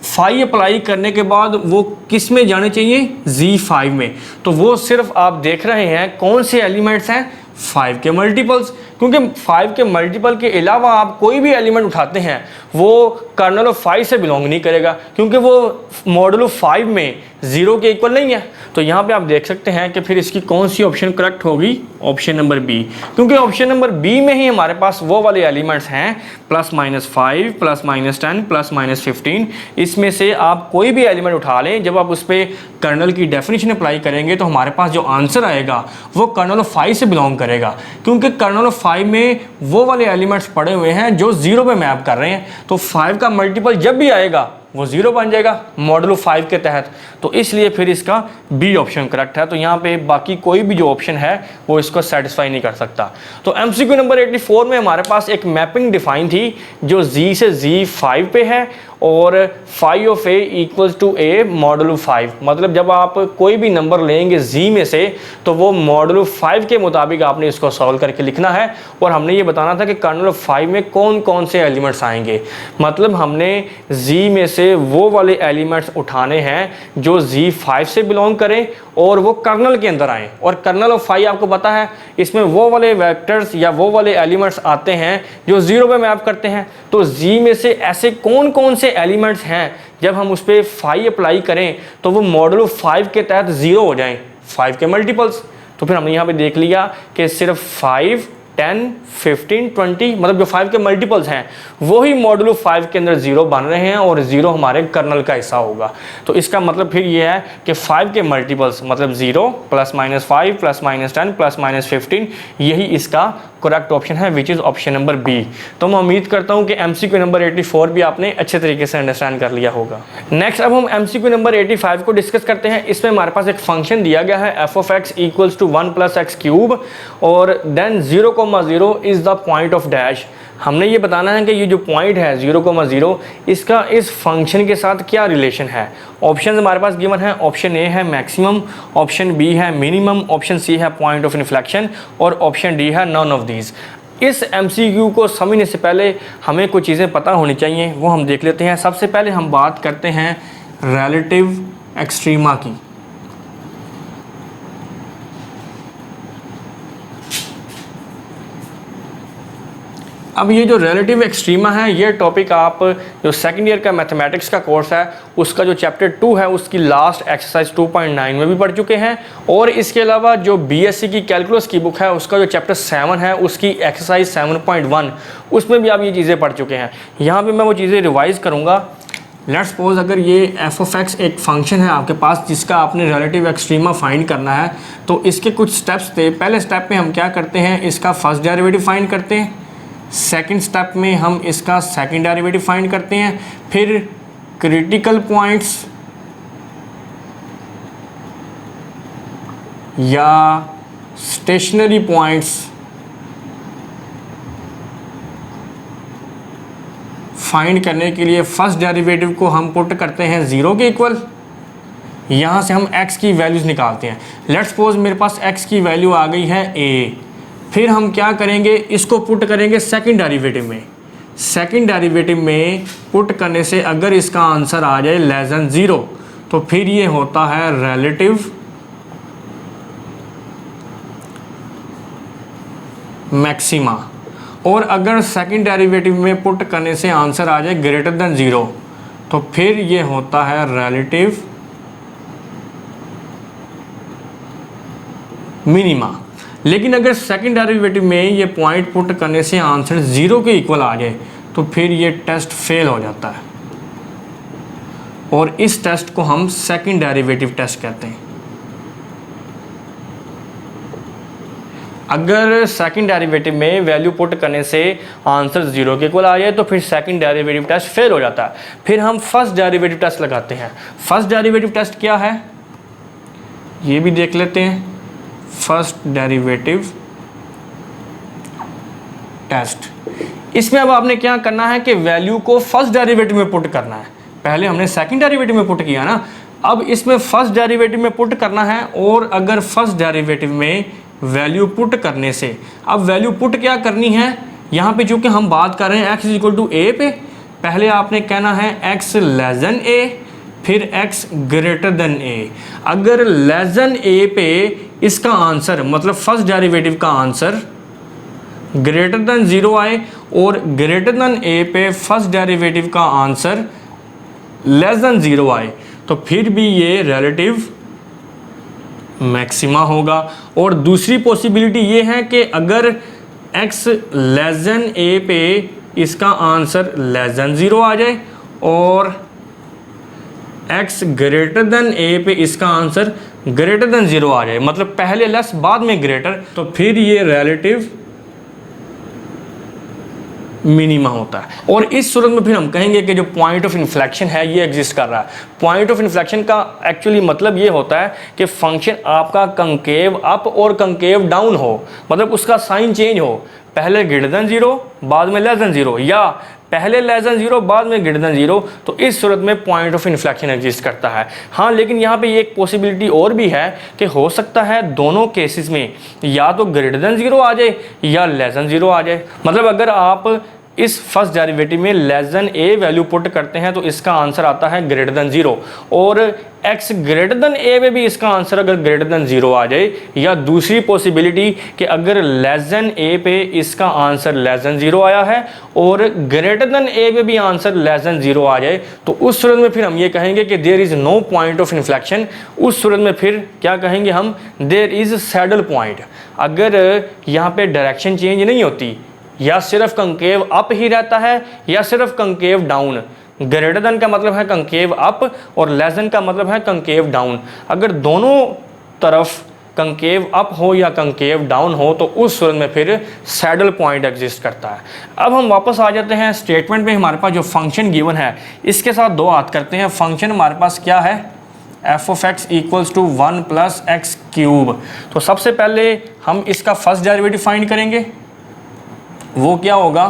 5 अप्लाई करने के बाद वो किस में जाने चाहिए? z5 में। तो वो सिर्फ आप देख रहे हैं कौन से एलिमेंट्स हैं? 5 के मल्टीपल्स, क्योंकि 5 के मल्टीपल के अलावा आप कोई भी एलिमेंट उठाते हैं वो कर्नल ऑफ 5 से बिलोंग नहीं करेगा, क्योंकि वो मॉडल ऑफ 5 में 0 के इक्वल नहीं है। तो यहाँ पे आप देख सकते हैं कि फिर इसकी कौन सी ऑप्शन करेक्ट होगी? ऑप्शन नंबर बी, क्योंकि ऑप्शन नंबर बी में ही हमारे पास वो वाले एलिमेंट्स हैं +-5, +-10, +-15। इसमें से आप कोई भी एलिमेंट उठा लें, जब आप उस पर कर्नल की डेफिनेशन अप्लाई करेंगे तो हमारे पास जो आंसर आएगा वो कर्नल ऑफ 5 से बिलोंग करेगा, क्योंकि कर्नल ऑफ 5 में वो वाले एलिमेंट्स पड़े हुए हैं जो 0 पे मैप कर रहे हैं। तो 5 का मल्टीपल जब भी आएगा वो 0 बन जाएगा मॉडल ऑफ 5 के तहत। तो इसलिए फिर इसका बी ऑप्शन करेक्ट है। तो यहाँ पे बाकी कोई भी जो ऑप्शन है वो इसको सेटिस्फाई नहीं कर सकता। तो एमसीक्यू नंबर 84 में हमारे पास एक मैपिंग डिफाइन थी जो z से z5 पे है, और phi of a equals to a model of 5। मतलब जब आप कोई भी नंबर लेंगे z में से तो वो मॉडल ऑफ 5 के मुताबिक आपने इसको सॉल्व करके लिखना है। और हमने ये बताना था कि कर्नल ऑफ 5 में कौन कौन से एलिमेंट्स आएंगे। मतलब हमने z में से वो वाले एलिमेंट्स उठाने हैं जो z5 से बिलोंग करें और वो कर्नल के अंदर आएँ। और कर्नल ऑफ 5 आपको पता है इसमें वो वाले वेक्टर्स या वो वाले एलिमेंट्स आते हैं जो 0 पे मैप करते हैं। तो z में से ऐसे कौन कौन से एलिमेंट्स हैं जब हम उस पर 5 अप्लाई करें तो वो मॉडल ऑफ 5 के तहत 0 हो जाएं, 5 के मल्टीपल्स। तो फिर हमने यहाँ पे देख लिया कि सिर्फ 5, 10, 15, 20 मतलब जो 5 के मल्टीपल्स हैं वही मॉडल ऑफ 5 के अंदर 0 बन रहे हैं, और 0 हमारे कर्नल का हिस्सा होगा। तो इसका मतलब फिर ये है कि 5 के मल्टीपल्स मतलब 0, +-5, +-10, +-15 यही इसका करेक्ट ऑप्शन है, which is option number B. तो मैं उम्मीद करता हूँ कि एमसीक्यू नंबर 84 भी आपने अच्छे तरीके से अंडरस्टैंड कर लिया होगा। नेक्स्ट अब हम एमसीक्यू नंबर 85 को डिस्कस करते हैं। इसमें हमारे पास एक फंक्शन दिया गया है f(x) इक्वल्स टू 1 + x³ और then 0,0 is the point of dash. हमने ये बताना है कि ये जो पॉइंट है 0,0 इसका इस फंक्शन के साथ क्या रिलेशन है। ऑप्शन हमारे पास गिवन है, ऑप्शन ए है मैक्सिमम, ऑप्शन बी है मिनिमम, ऑप्शन सी है पॉइंट ऑफ इन्फ्लेक्शन और ऑप्शन डी है नॉन ऑफ दीज। इस एमसीक्यू को समझने से पहले हमें कुछ चीज़ें पता होनी चाहिए, वो हम देख लेते हैं। सबसे पहले हम बात करते हैं रिलेटिव एक्सट्रीमा की। अब ये जो रिलेटिव एक्सट्रीमा है ये टॉपिक आप जो सेकंड ईयर का मैथमेटिक्स का कोर्स है उसका जो चैप्टर 2 है उसकी लास्ट एक्सरसाइज 2.9 में भी पढ़ चुके हैं, और इसके अलावा जो बीएससी की कैलकुलस की बुक है उसका जो चैप्टर 7 है उसकी एक्सरसाइज 7.1 उसमें भी आप ये चीज़ें पढ़ चुके हैं। यहाँ पे मैं वो चीज़ें रिवाइज़ करूँगा। लेट्स सपोज अगर ये f(x) एक फंक्शन है आपके पास जिसका आपने रिलेटिव एक्सट्रीमा फाइंड करना है, तो इसके कुछ स्टेप्स थे। पहले स्टेप में हम क्या करते हैं, इसका फर्स्ट डेरिवेटिव फाइंड करते हैं। सेकंड स्टेप में हम इसका सेकंड डेरिवेटिव फाइंड करते हैं। फिर क्रिटिकल पॉइंट्स या स्टेशनरी पॉइंट्स फाइंड करने के लिए फर्स्ट डेरिवेटिव को हम पुट करते हैं 0 के इक्वल। यहाँ से हम x की वैल्यूज़ निकालते हैं। लेट्स सपोज मेरे पास x की वैल्यू आ गई है a। फिर हम क्या करेंगे, इसको पुट करेंगे सेकंड डेरिवेटिव में। सेकंड डेरिवेटिव में पुट करने से अगर इसका आंसर आ जाए लेस देन 0 तो फिर ये होता है रिलेटिव मैक्सिमा। और अगर सेकंड डेरिवेटिव में पुट करने से आंसर आ जाए ग्रेटर देन 0 तो फिर ये होता है रिलेटिव मिनिमा। लेकिन अगर सेकंड डेरिवेटिव में ये पॉइंट पुट करने से आंसर 0 के इक्वल आ जाए तो फिर ये टेस्ट फेल हो जाता है और इस टेस्ट को हम सेकंड डेरिवेटिव टेस्ट कहते हैं। अगर सेकंड डेरिवेटिव में वैल्यू पुट करने से आंसर 0 के इक्वल आ जाए तो फिर सेकंड डेरिवेटिव टेस्ट फेल हो जाता है। फिर हम फर्स्ट डेरिवेटिव टेस्ट लगाते हैं। फर्स्ट डेरिवेटिव टेस्ट क्या है ये भी देख लेते हैं। फर्स्ट डेरिवेटिव टेस्ट, इसमें अब आपने क्या करना है कि वैल्यू को फर्स्ट डेरिवेटिव में पुट करना है। पहले हमने सेकंड डेरिवेटिव में पुट किया ना, अब इसमें फर्स्ट डेरिवेटिव में पुट करना है। और अगर फर्स्ट डेरिवेटिव में वैल्यू पुट करने से, अब वैल्यू पुट क्या करनी है, यहाँ पे जो कि हम बात कर रहे हैं x इक्वल टू ए पे, पहले आपने कहना है x लेस देन ए, फिर x ग्रेटर देन ए। अगर लेस देन ए पे इसका आंसर मतलब फर्स्ट डेरिवेटिव का आंसर ग्रेटर देन 0 आए और ग्रेटर देन ए पे फर्स्ट डेरिवेटिव का आंसर लेस देन 0 आए तो फिर भी ये रिलेटिव मैक्सिमा होगा। और दूसरी पॉसिबिलिटी ये है कि अगर x लेस देन ए पे इसका आंसर लेस देन 0 आ जाए और x ग्रेटर देन ए पे इसका आंसर ग्रेटर देन 0 आ जाए, मतलब पहले लेस बाद में ग्रेटर, तो फिर ये रिलेटिव मिनिमा होता है। और इस सूरत में फिर हम कहेंगे कि जो पॉइंट ऑफ इन्फ्लेक्शन है ये एग्जिस्ट कर रहा है। पॉइंट ऑफ इन्फ्लेक्शन का एक्चुअली मतलब ये होता है कि फंक्शन आपका कंकेव अप और कंकेव डाउन हो, मतलब उसका साइन चेंज हो, पहले ग्रेटर देन 0 बाद में लेस देन 0, या पहले लेस देन 0 बाद में ग्रेटर देन 0। तो इस सूरत में पॉइंट ऑफ इन्फ्लेक्शन एग्जिस्ट करता है। हाँ, लेकिन यहाँ पे एक पॉसिबिलिटी और भी है कि हो सकता है दोनों केसेस में या तो ग्रेटर देन 0 आ जाए या लेस देन 0 आ जाए। मतलब अगर आप इस फर्स्ट डेरिवेटिव में लेस देन ए वैल्यू पुट करते हैं तो इसका आंसर आता है ग्रेटर देन 0, और x ग्रेटर देन ए में भी इसका आंसर अगर ग्रेटर देन 0 आ जाए, या दूसरी पॉसिबिलिटी कि अगर लेस देन ए पे इसका आंसर लेस देन 0 आया है और ग्रेटर देन ए में भी आंसर लेस देन 0 आ जाए, तो उस सूरत में फिर हम ये कहेंगे कि there is no point of inflection. उस सूरत में फिर क्या कहेंगे हम, देयर इज़ सैडल पॉइंट। अगर यहाँ पे डायरेक्शन चेंज नहीं होती, या सिर्फ कंकेव अप ही रहता है या सिर्फ कंकेव डाउन, ग्रेटर देन का मतलब है कंकेव अप और लेस देन का मतलब है कंकेव डाउन, अगर दोनों तरफ कंकेव अप हो या कंकेव डाउन हो तो उस सूरत में फिर सैडल पॉइंट एग्जिस्ट करता है। अब हम वापस आ जाते हैं स्टेटमेंट में। हमारे पास जो फंक्शन गिवन है इसके साथ दो बात करते हैं। फंक्शन हमारे पास क्या है, f of x equals to 1 plus x cube. तो सबसे पहले हम इसका फर्स्ट डेरिवेटिव फाइंड करेंगे, वो क्या होगा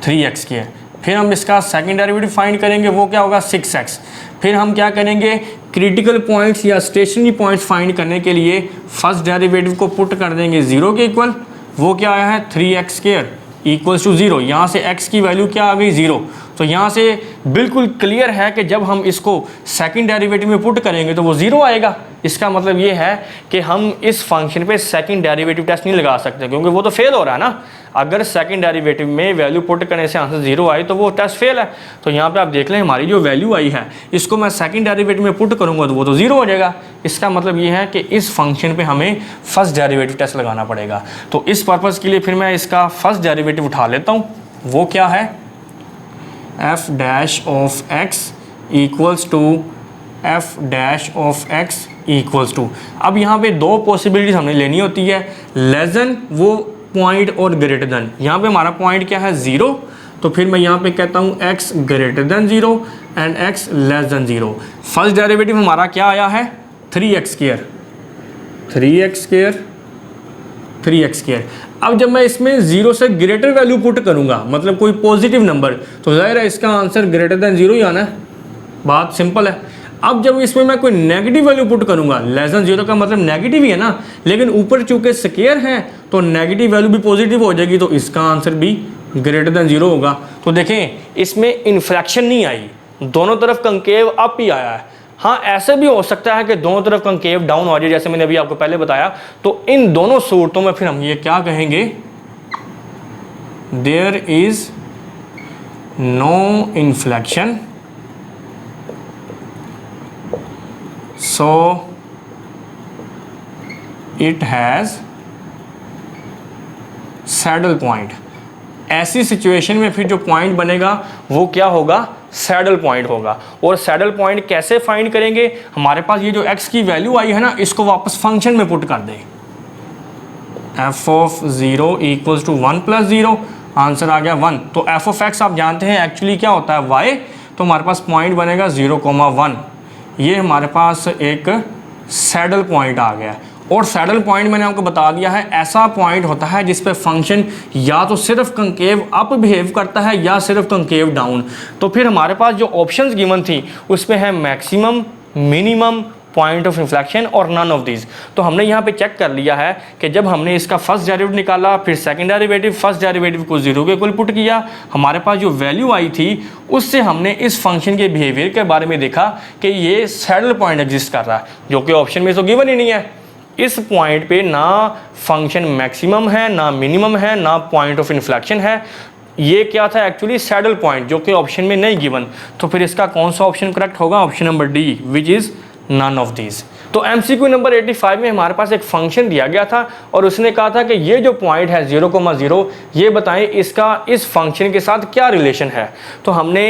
3x के। फिर हम इसका सेकंड डेरिवेटिव फाइंड करेंगे, वो क्या होगा 6x। फिर हम क्या करेंगे, क्रिटिकल पॉइंट्स या स्टेशनरी पॉइंट्स फाइंड करने के लिए फर्स्ट डेरिवेटिव को पुट कर देंगे 0 के इक्वल, वो क्या आया है 3x स्क्वायर इक्वल्स टू 0। यहाँ से x की वैल्यू क्या आ गई 0। तो यहाँ से बिल्कुल क्लियर है कि जब हम इसको सेकंड डेरिवेटिव में पुट करेंगे तो वो 0 आएगा। इसका मतलब ये है कि हम इस फंक्शन पे सेकंड डेरिवेटिव टेस्ट नहीं लगा सकते, क्योंकि वो तो फेल हो रहा है ना। अगर सेकंड डेरिवेटिव में वैल्यू पुट करने से आंसर 0 आए तो वो टेस्ट फेल है। तो यहाँ पे आप देख लें हमारी जो वैल्यू आई है इसको मैं सेकंड डेरिवेटिव में पुट करूँगा तो वो तो 0 हो जाएगा। इसका मतलब ये है कि इस फंक्शन पे हमें फर्स्ट डेरिवेटिव टेस्ट लगाना पड़ेगा। तो इस पर्पज़ के लिए फिर मैं इसका फर्स्ट डेरिवेटिव उठा लेता हूँ, वो क्या है f dash of x equals to f dash of x equals to. अब यहाँ पे दो पॉसिबिलिटीज हमने लेनी होती है, लेस देन वो पॉइंट और ग्रेटर देन। यहाँ पे हमारा पॉइंट क्या है 0, तो फिर मैं यहाँ पे कहता हूँ x greater than 0 and x less than 0। First derivative हमारा क्या आया है 3x स्क्वायर 3x²। अब जब मैं इसमें 0 से ग्रेटर वैल्यू पुट करूंगा, मतलब कोई पॉजिटिव नंबर, तो ज़ाहिर है इसका आंसर ग्रेटर देन 0 ही आना है। बात सिंपल है। अब जब इसमें मैं कोई नेगेटिव वैल्यू पुट करूंगा, लेस देन 0 का मतलब नेगेटिव ही है ना, लेकिन ऊपर चूंकि स्क्वायर है तो नेगेटिव वैल्यू भी पॉजिटिव हो जाएगी, तो इसका आंसर भी ग्रेटर देन 0 होगा। तो देखें इसमें इन्फ्लेक्शन नहीं आई, दोनों तरफ कंकेव अप ही आया है। हाँ, ऐसे भी हो सकता है कि दोनों तरफ कंकेव डाउन हो जाए, जैसे मैंने अभी आपको पहले बताया। तो इन दोनों सूरतों में फिर हम ये क्या कहेंगे, there is no inflection, so it has saddle point. ऐसी सिचुएशन में फिर जो पॉइंट बनेगा वो क्या होगा, सैडल पॉइंट होगा। और सैडल पॉइंट कैसे फाइंड करेंगे, हमारे पास ये जो x की वैल्यू आई है ना, इसको वापस फंक्शन में पुट कर दें। f(0) = 1 + 0, आंसर आ गया 1। तो f(x) आप जानते हैं एक्चुअली क्या होता है, y। तो हमारे पास पॉइंट बनेगा 0,1। ये हमारे पास एक सैडल पॉइंट आ गया। और सैडल पॉइंट मैंने आपको बता दिया है, ऐसा पॉइंट होता है जिस पे फंक्शन या तो सिर्फ कंकेव अप बिहेव करता है या सिर्फ कंकेव डाउन। तो फिर हमारे पास जो ऑप्शंस गिवन थी उसमें है maximum, minimum, point of inflection और नन ऑफ दीज। तो हमने यहाँ पे चेक कर लिया है कि जब हमने इसका फर्स्ट डेरिवेटिव निकाला, फिर सेकंड डेरिवेटिव, फर्स्ट डेरिवेटिव को 0 के इक्वल पुट किया, हमारे पास जो वैल्यू आई थी उससे हमने इस फंक्शन के बिहेवियर के बारे में देखा कि ये सैडल पॉइंट एग्जिस्ट कर रहा है, जो कि ऑप्शन में तो गिवन ही नहीं है। इस पॉइंट पे ना फंक्शन मैक्सिमम है, ना मिनिमम है, ना पॉइंट ऑफ इन्फ्लेक्शन है। ये क्या था एक्चुअली, सैडल पॉइंट, जो कि ऑप्शन में नहीं गिवन। तो फिर इसका कौन सा ऑप्शन करेक्ट होगा, option number D, which is none of these. तो MCQ नंबर 85 में हमारे पास एक फंक्शन दिया गया था और उसने कहा था कि ये जो पॉइंट है 0,0, ये बताएं इसका इस फंक्शन के साथ क्या रिलेशन है। तो हमने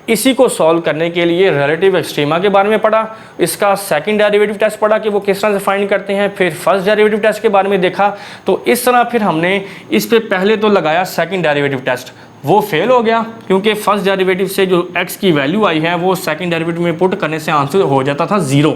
इसी को सॉल्व करने के लिए रिलेटिव एक्सट्रीमा के बारे में पढ़ा, इसका सेकंड डेरिवेटिव टेस्ट पढ़ा कि वो किस तरह से फाइंड करते हैं, फिर फर्स्ट डेरिवेटिव टेस्ट के बारे में देखा। तो इस तरह फिर हमने इस पे पहले तो लगाया सेकंड डेरिवेटिव टेस्ट, वो फेल हो गया क्योंकि फर्स्ट डेरिवेटिव से जो x की वैल्यू आई है वो सेकंड डेरिवेटिव में पुट करने से आंसर हो जाता था 0,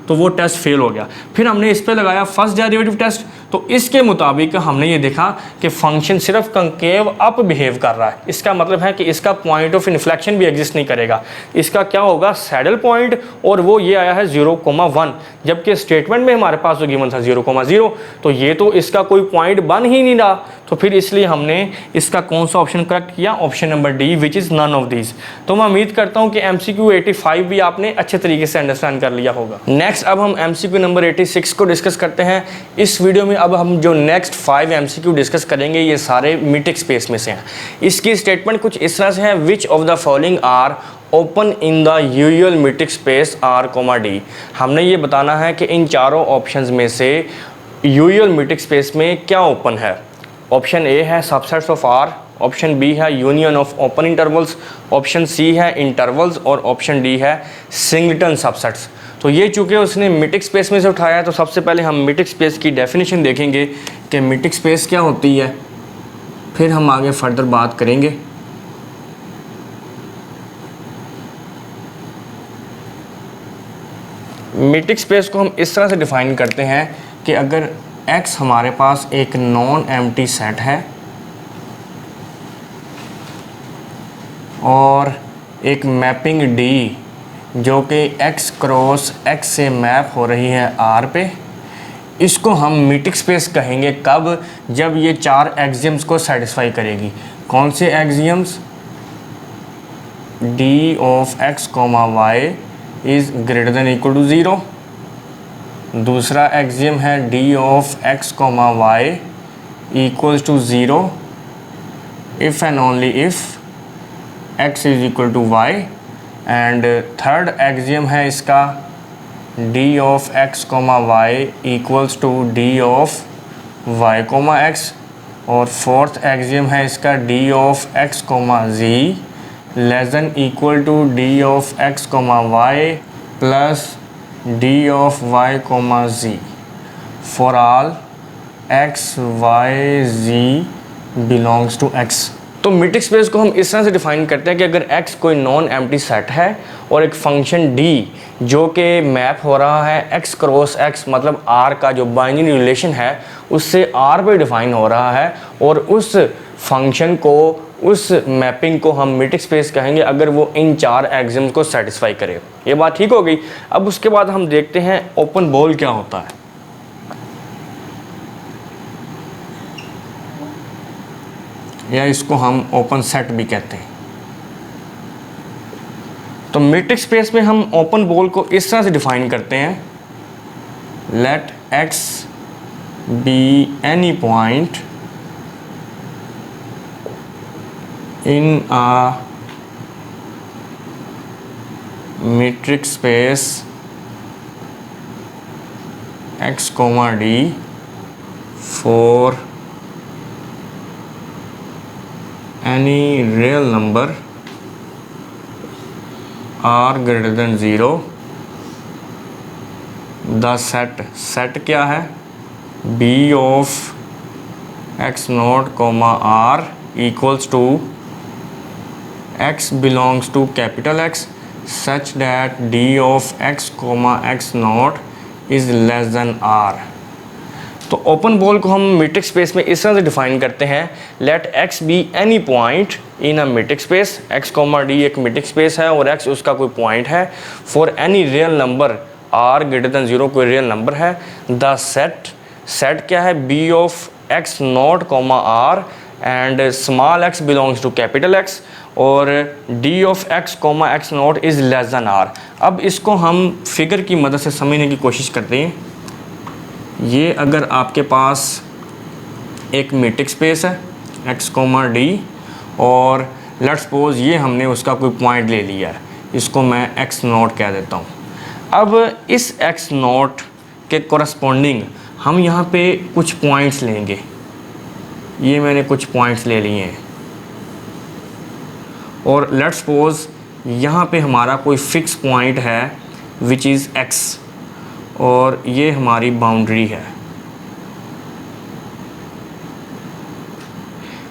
तो वो टेस्ट फेल हो गया। फिर हमने इस पे लगाया फर्स्ट डेरिवेटिव टेस्ट, तो इसके मुताबिक हमने ये देखा कि फंक्शन सिर्फ कंकेव अप बिहेव कर रहा है। इसका मतलब है कि इसका पॉइंट ऑफ इन्फ्लेक्शन भी एग्जिस्ट नहीं करेगा, इसका क्या होगा, सैडल पॉइंट, और वो ये आया है 0,1, जबकि स्टेटमेंट में हमारे पास जो गिवन था 0,0, तो ये तो इसका कोई पॉइंट बन ही नहीं रहा। तो फिर इसलिए हमने इसका कौन सा ऑप्शन करेक्ट किया, option number D, which is none of these. तो मैं उम्मीद करता हूँ कि MCQ 85 भी आपने अच्छे तरीके से अंडरस्टैंड कर लिया होगा। नेक्स्ट अब हम MCQ नंबर 86 को डिस्कस करते हैं। इस वीडियो में अब हम जो नेक्स्ट 5 MCQ डिस्कस करेंगे ये सारे मीट्रिक स्पेस में से हैं। इसकी स्टेटमेंट कुछ इस तरह से है, which of the following are open in the usual metric space R, D। हमने ये बताना है कि इन चारों ऑप्शंस में से यूजुअल मीट्रिक स्पेस में क्या ओपन है। ऑप्शन ए है subsets of R, option B है union of open intervals, option C है इंटरवल्स और ऑप्शन डी है सिंगलेटन सबसेट्स। तो ये चूँकि उसने मीट्रिक स्पेस में से उठाया है, तो सबसे पहले हम मीट्रिक स्पेस की डेफिनेशन देखेंगे कि मीट्रिक स्पेस क्या होती है, फिर हम आगे फर्दर बात करेंगे। मीट्रिक स्पेस को हम इस तरह से डिफाइन करते हैं कि अगर X हमारे पास एक नॉन एम्प्टी सेट है और एक मैपिंग D जो कि X क्रॉस X से मैप हो रही है R पे, इसको हम मीट्रिक स्पेस कहेंगे कब, जब ये 4 एक्सियम्स को सेटिस्फाई करेगी। कौन से axioms, D of X, Y is greater than equal to 0। दूसरा एक्सियम है D of X, Y equals to 0 if and only if X is equal to Y। And third axiom है इसका D of X, Y equals to D of Y, X। और fourth axiom है इसका D of X, Z less than equal to D of X, Y plus D of Y, Z for all X, Y, Z belongs to X। तो metric space को हम इस तरह से define करते हैं कि अगर x कोई नॉन एम्प्टी सेट है और एक फंक्शन d जो कि मैप हो रहा है x क्रॉस x, मतलब r का जो बाइनरी रिलेशन है उससे r पे डिफाइन हो रहा है, और उस फंक्शन को, उस मैपिंग को हम मीट्रिक स्पेस कहेंगे अगर वो इन 4 एक्सिम्स को सेटिस्फाई करे। ये बात ठीक हो गई। अब उसके बाद हम देखते हैं ओपन बॉल क्या होता है, या इसको हम ओपन सेट भी कहते हैं। तो मीट्रिक स्पेस में हम ओपन बॉल को इस तरह से डिफाइन करते हैं, let x be any point in a metric space x, d for any real number r greater than 0, the set क्या है, b of x naught comma r equals to x belongs to capital X such that d of x comma x naught is less than r। तो open ball को हम metric space में इस तरह से define करते हैं, let x be any point in a metric space, x, d एक मीट्रिक स्पेस है और x उसका कोई पॉइंट है, for any real number r greater than 0 कोई रियल नंबर है, द सेट क्या है, b of x not comma r and small x belongs to capital X और d of x comma x not is less than r। अब इसको हम figure की मदद से समझने की कोशिश करते हैं। ये अगर आपके पास एक मीट्रिक स्पेस है x, d और लेट्स सपोज ये हमने उसका कोई पॉइंट ले लिया है, इसको मैं x नॉट कह देता हूँ। अब इस x नॉट के कोरस्पॉन्डिंग हम यहाँ पे कुछ पॉइंट्स लेंगे, ये मैंने कुछ पॉइंट्स ले लिए हैं और लेट्स सपोज यहाँ पे हमारा कोई फिक्स पॉइंट है विच इज़ x और ये हमारी बाउंड्री है।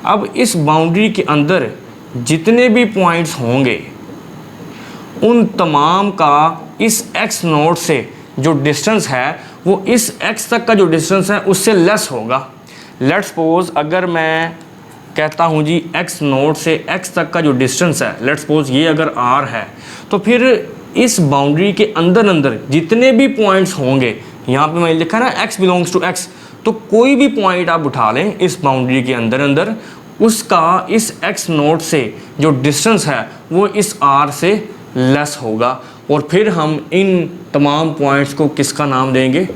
अब इस बाउंड्री के अंदर जितने भी पॉइंट्स होंगे उन तमाम का इस x नोट से जो डिस्टेंस है वो इस x तक का जो डिस्टेंस है उससे लेस होगा। लेट्स सपोज अगर मैं कहता हूँ जी x नोट से x तक का जो डिस्टेंस है, लेट्स सपोज ये अगर r है, तो फिर इस बाउंड्री के अंदर जितने भी पॉइंट्स होंगे, यहाँ पे मैं लिखा ना x बिलोंग्स टू x, तो कोई भी पॉइंट आप उठा लें इस बाउंड्री के अंदर उसका इस x नोट से जो डिस्टेंस है वो इस r से लेस होगा, और फिर हम इन तमाम पॉइंट्स को किसका नाम देंगे,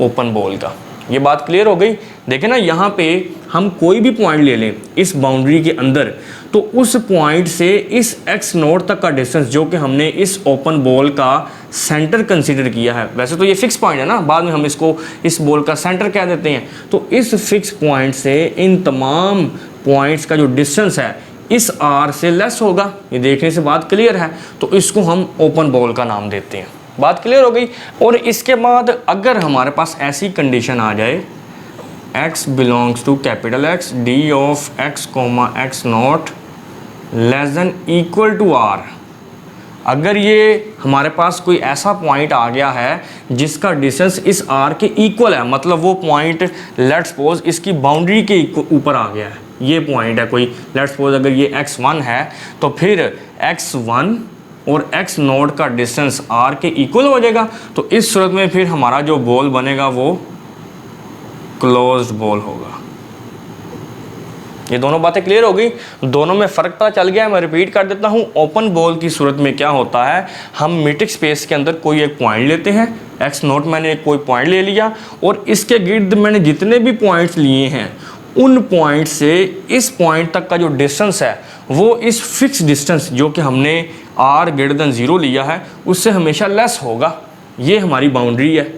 ओपन बॉल का। ये बात क्लियर हो गई। देखें ना, यहाँ पे हम कोई भी पॉइंट ले लें इस बाउंड्री के अंदर, तो उस पॉइंट से इस x नोट तक का डिस्टेंस जो कि हमने इस ओपन बॉल का सेंटर कंसीडर किया है, वैसे तो ये फिक्स पॉइंट है ना, बाद में हम इसको इस बॉल का सेंटर कह देते हैं, तो इस फिक्स पॉइंट से इन तमाम पॉइंट्स का जो डिस्टेंस है इस r से लेस होगा। ये देखने से बात क्लियर है, तो इसको हम ओपन बॉल का नाम देते हैं। बात क्लियर हो गई। और इसके बाद अगर हमारे पास ऐसी कंडीशन आ जाए x belongs to capital X, d of x comma x not less than equal to r, अगर ये हमारे पास कोई ऐसा पॉइंट आ गया है जिसका डिस्टेंस इस r के इक्वल है, मतलब वो पॉइंट लेट्स सपोज इसकी बाउंड्री के ऊपर आ गया है, ये पॉइंट है कोई, लेट्स सपोज अगर ये x1 है तो फिर x1 और x नोट का डिस्टेंस r के इक्वल हो जाएगा, तो इस सूरत में फिर हमारा जो बॉल बनेगा वो क्लोज्ड बॉल होगा। ये दोनों बातें क्लियर हो गई, दोनों में फ़र्क पता चल गया है। मैं रिपीट कर देता हूँ, ओपन बॉल की सूरत में क्या होता है, हम मीट्रिक स्पेस के अंदर कोई एक पॉइंट लेते हैं, x नोट मैंने कोई पॉइंट ले लिया और इसके गिर्द मैंने जितने भी पॉइंट्स लिए हैं उन पॉइंट से इस पॉइंट तक का जो डिस्टेंस है वो इस फिक्स डिस्टेंस जो कि हमने r ग्रेटर देन 0 लिया है उससे हमेशा लेस होगा। ये हमारी बाउंड्री है,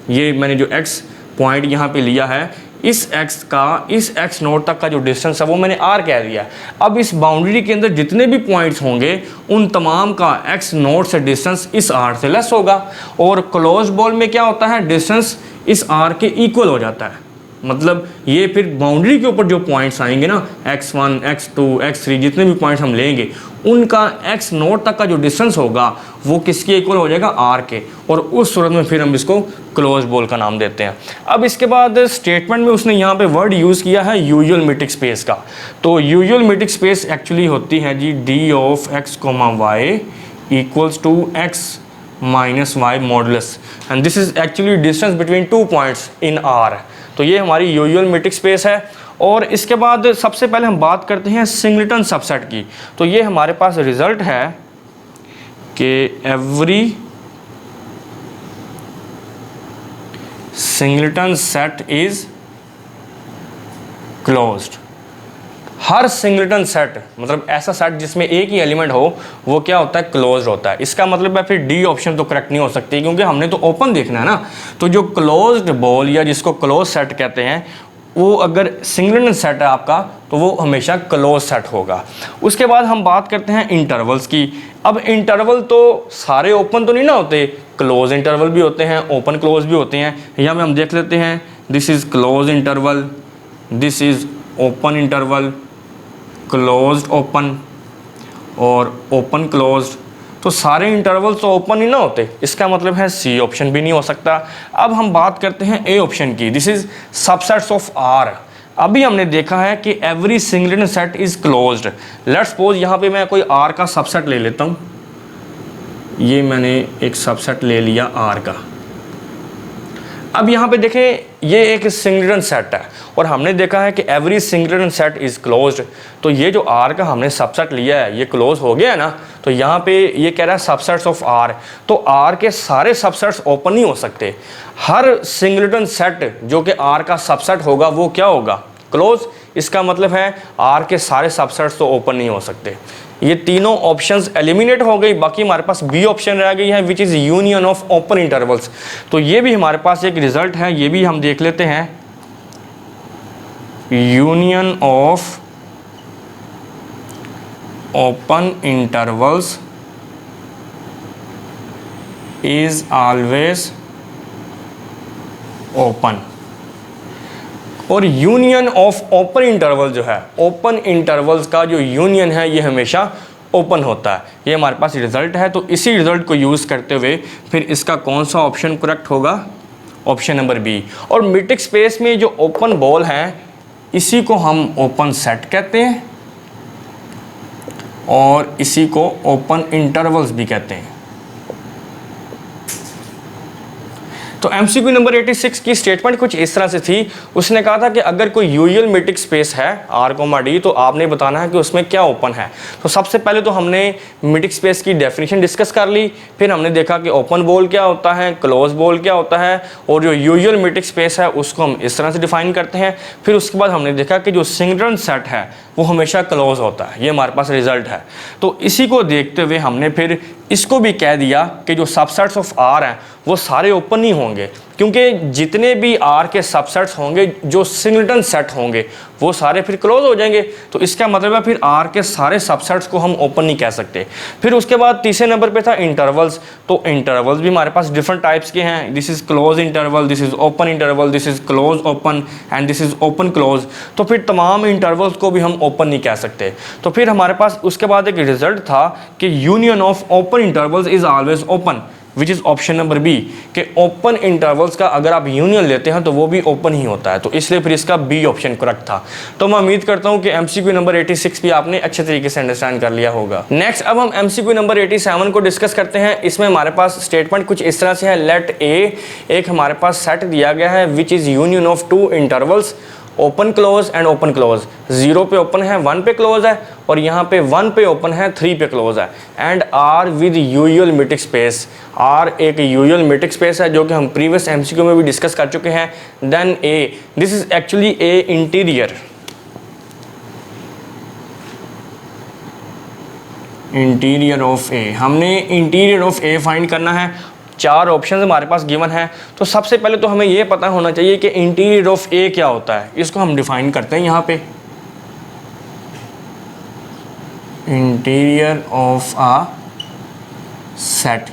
ये मैंने जो x पॉइंट यहाँ पे लिया है, इस x का इस x नोट तक का जो डिस्टेंस है वो मैंने r कह दिया। अब इस बाउंड्री के अंदर जितने भी पॉइंट्स होंगे उन तमाम का x नोट से डिस्टेंस इस r से लेस होगा, और क्लोज बॉल में क्या होता है, डिस्टेंस इस r के इक्वल हो जाता है। मतलब ये फिर बाउंड्री के ऊपर जो पॉइंट्स आएंगे ना, x1, x2, x3 जितने भी पॉइंट्स हम लेंगे उनका x0 तक का जो डिस्टेंस होगा वो किसके इक्वल हो जाएगा, r के, और उस सूरत में फिर हम इसको क्लोज बॉल का नाम देते हैं। अब इसके बाद स्टेटमेंट में उसने यहाँ पे वर्ड यूज़ किया है यूजुअल मीट्रिक स्पेस का। तो यूजुअल मीट्रिक स्पेस एक्चुअली होती है जी d of x, y equals to x minus y modulus, and this is actually distance between 2 points in R। तो ये हमारी यूजुअल मीट्रिक स्पेस है। और इसके बाद सबसे पहले हम बात करते हैं सिंगलेटन सबसेट की। तो ये हमारे पास रिजल्ट है कि every singleton set is closed. Her singleton set मतलब ऐसा सेट जिसमें एक ही एलिमेंट हो वो क्या होता है, क्लोज्ड होता है। इसका मतलब है फिर डी ऑप्शन तो करेक्ट नहीं हो सकती, क्योंकि हमने तो ओपन देखना है ना। तो जो क्लोज्ड बॉल या जिसको क्लोज सेट कहते हैं वो अगर सिंगलेटन सेट है आपका तो वो हमेशा क्लोज सेट होगा। उसके बाद हम बात करते हैं इंटरवल्स की। अब इंटरवल तो सारे ओपन तो नहीं ना होते, क्लोज इंटरवल भी होते हैं, ओपन क्लोज भी होते हैं। यहाँ में हम देख लेते हैं, this is close interval, this is open interval, closed open और ओपन क्लोज्ड। तो सारे इंटरवल्स तो ओपन ही ना होते, इसका मतलब है सी ऑप्शन भी नहीं हो सकता। अब हम बात करते हैं ए ऑप्शन की, this is subsets of R. अभी हमने देखा है कि every singleton set is closed. Let's suppose यहाँ पे मैं कोई आर का सबसेट ले लेता हूँ, ये मैंने एक सबसेट ले लिया आर का। अब यहाँ पे देखें ये एक सिंगलेटन सेट है और हमने देखा है कि every singleton set is closed. तो ये जो आर का हमने सबसेट लिया है ये क्लोज हो गया है ना। तो यहाँ पे ये कह रहा है सबसेट्स ऑफ आर, तो आर के सारे सबसेट्स ओपन नहीं हो सकते। हर सिंगलेटन सेट जो कि आर का सबसेट होगा वो क्या होगा, क्लोज। इसका मतलब है आर के सारे सबसेट्स तो ओपन नहीं हो सकते। ये तीनों ऑप्शंस एलिमिनेट हो गई, बाकी हमारे पास बी ऑप्शन रह गई है which is union of open intervals. तो ये भी हमारे पास एक रिजल्ट है, ये भी हम देख लेते हैं, union of open intervals is always open. और यूनियन ऑफ ओपन इंटरवल जो है, ओपन इंटरवल्स का जो यूनियन है ये हमेशा ओपन होता है। ये हमारे पास रिजल्ट है। तो इसी रिजल्ट को यूज़ करते हुए फिर इसका कौन सा ऑप्शन करेक्ट होगा, ऑप्शन नंबर बी। और मीट्रिक स्पेस में जो ओपन बॉल है इसी को हम ओपन सेट कहते हैं और इसी को ओपन इंटरवल्स भी कहते हैं। तो एमसीक्यू नंबर 86 की स्टेटमेंट कुछ इस तरह से थी। उसने कहा था कि अगर कोई यूजुअल मीट्रिक स्पेस है R, D तो आपने बताना है कि उसमें क्या ओपन है। तो सबसे पहले तो हमने मीट्रिक स्पेस की डेफिनेशन डिस्कस कर ली, फिर हमने देखा कि ओपन बॉल क्या होता है, क्लोज बॉल क्या होता है, और जो यूजुअल मीट्रिक स्पेस है उसको हम इस तरह से डिफाइन करते हैं। फिर उसके बाद हमने देखा कि जो सिंगलेटन सेट है वो हमेशा क्लोज होता है। ये हमारे पास रिजल्ट है। तो इसी को देखते हुए हमने फिर इसको भी कह दिया कि जो सबसेट्स ऑफ R हैं वो सारे ओपन नहीं होंगे, क्योंकि जितने भी R के सबसेट्स होंगे जो सिंगलेटन सेट होंगे वो सारे फिर क्लोज हो जाएंगे। तो इसका मतलब है फिर R के सारे सबसेट्स को हम ओपन नहीं कह सकते। फिर उसके बाद तीसरे नंबर पे था इंटरवल्स। तो इंटरवल्स भी हमारे पास डिफरेंट टाइप्स के हैं, this is close interval, this is open interval, this is close open and this is open close. तो फिर तमाम इंटरवल्स को भी हम ओपन नहीं कह सकते। तो फिर हमारे पास उसके बाद एक रिजल्ट था कि union of open intervals is always open, which is option number B, कि ओपन इंटरवल्स का अगर आप यूनियन लेते हैं तो वो भी ओपन ही होता है। तो इसलिए फिर इसका बी ऑप्शन करेक्ट था। तो मैं उम्मीद करता हूं कि एमसीक्यू नंबर 86 भी आपने अच्छे तरीके से अंडरस्टैंड कर लिया होगा। नेक्स्ट अब हम एमसीक्यू नंबर 87 को डिस्कस करते हैं। इसमें हमारे पास स्टेटमेंट कुछ इस तरह से है, लेट ए एक हमारे पास सेट दिया गया है which is union of two intervals open close and open close. 0 पे ओपन है, 1 पे क्लोज है, और यहाँ पे 1 पे ओपन है, 3 पे क्लोज है। And R with usual metric space, R एक यूजुअल मीट्रिक स्पेस है जो कि हम प्रीवियस एमसीक्यू में भी डिस्कस कर चुके हैं। Then A, this is actually A interior, interior of A। हमने इंटीरियर ऑफ A फाइंड करना है। 4 ऑप्शन हमारे पास गिवन है। तो सबसे पहले तो हमें ये पता होना चाहिए कि इंटीरियर ऑफ A क्या होता है। इसको हम डिफाइन करते हैं यहाँ पे, इंटीरियर ऑफ अ सेट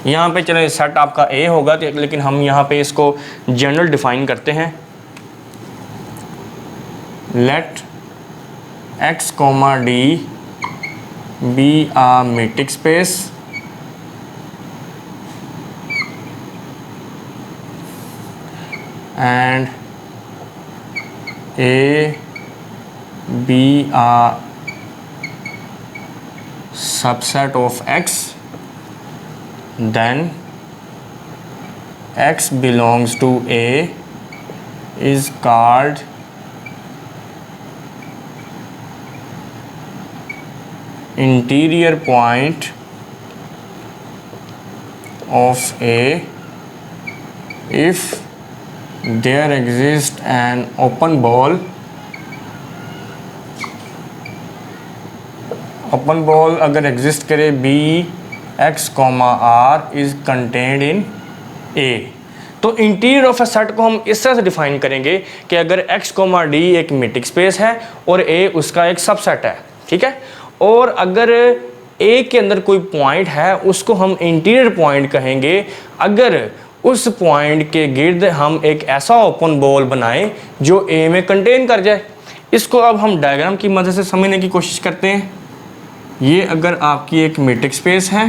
यहाँ पे चलो सेट आपका ए होगा, तो लेकिन हम यहाँ पे इसको जनरल डिफाइन करते हैं। Let x, d be a metric space and A be a subset of x, then x belongs to A is called interior point of A if there exists an open ball अगर exist करे B x, r is contained in A। तो interior of a set को हम इस तरह से define करेंगे कि अगर x, d एक मैट्रिक्स स्पेस है और A उसका एक सबसेट है, ठीक है, और अगर A के अंदर कोई पॉइंट है उसको हम इंटीरियर पॉइंट कहेंगे अगर उस पॉइंट के गिर्द हम एक ऐसा ओपन बॉल बनाएं जो A में कंटेन कर जाए। इसको अब हम डायग्राम की मदद से समझने की कोशिश करते हैं। ये अगर आपकी एक मैट्रिक्स स्पेस है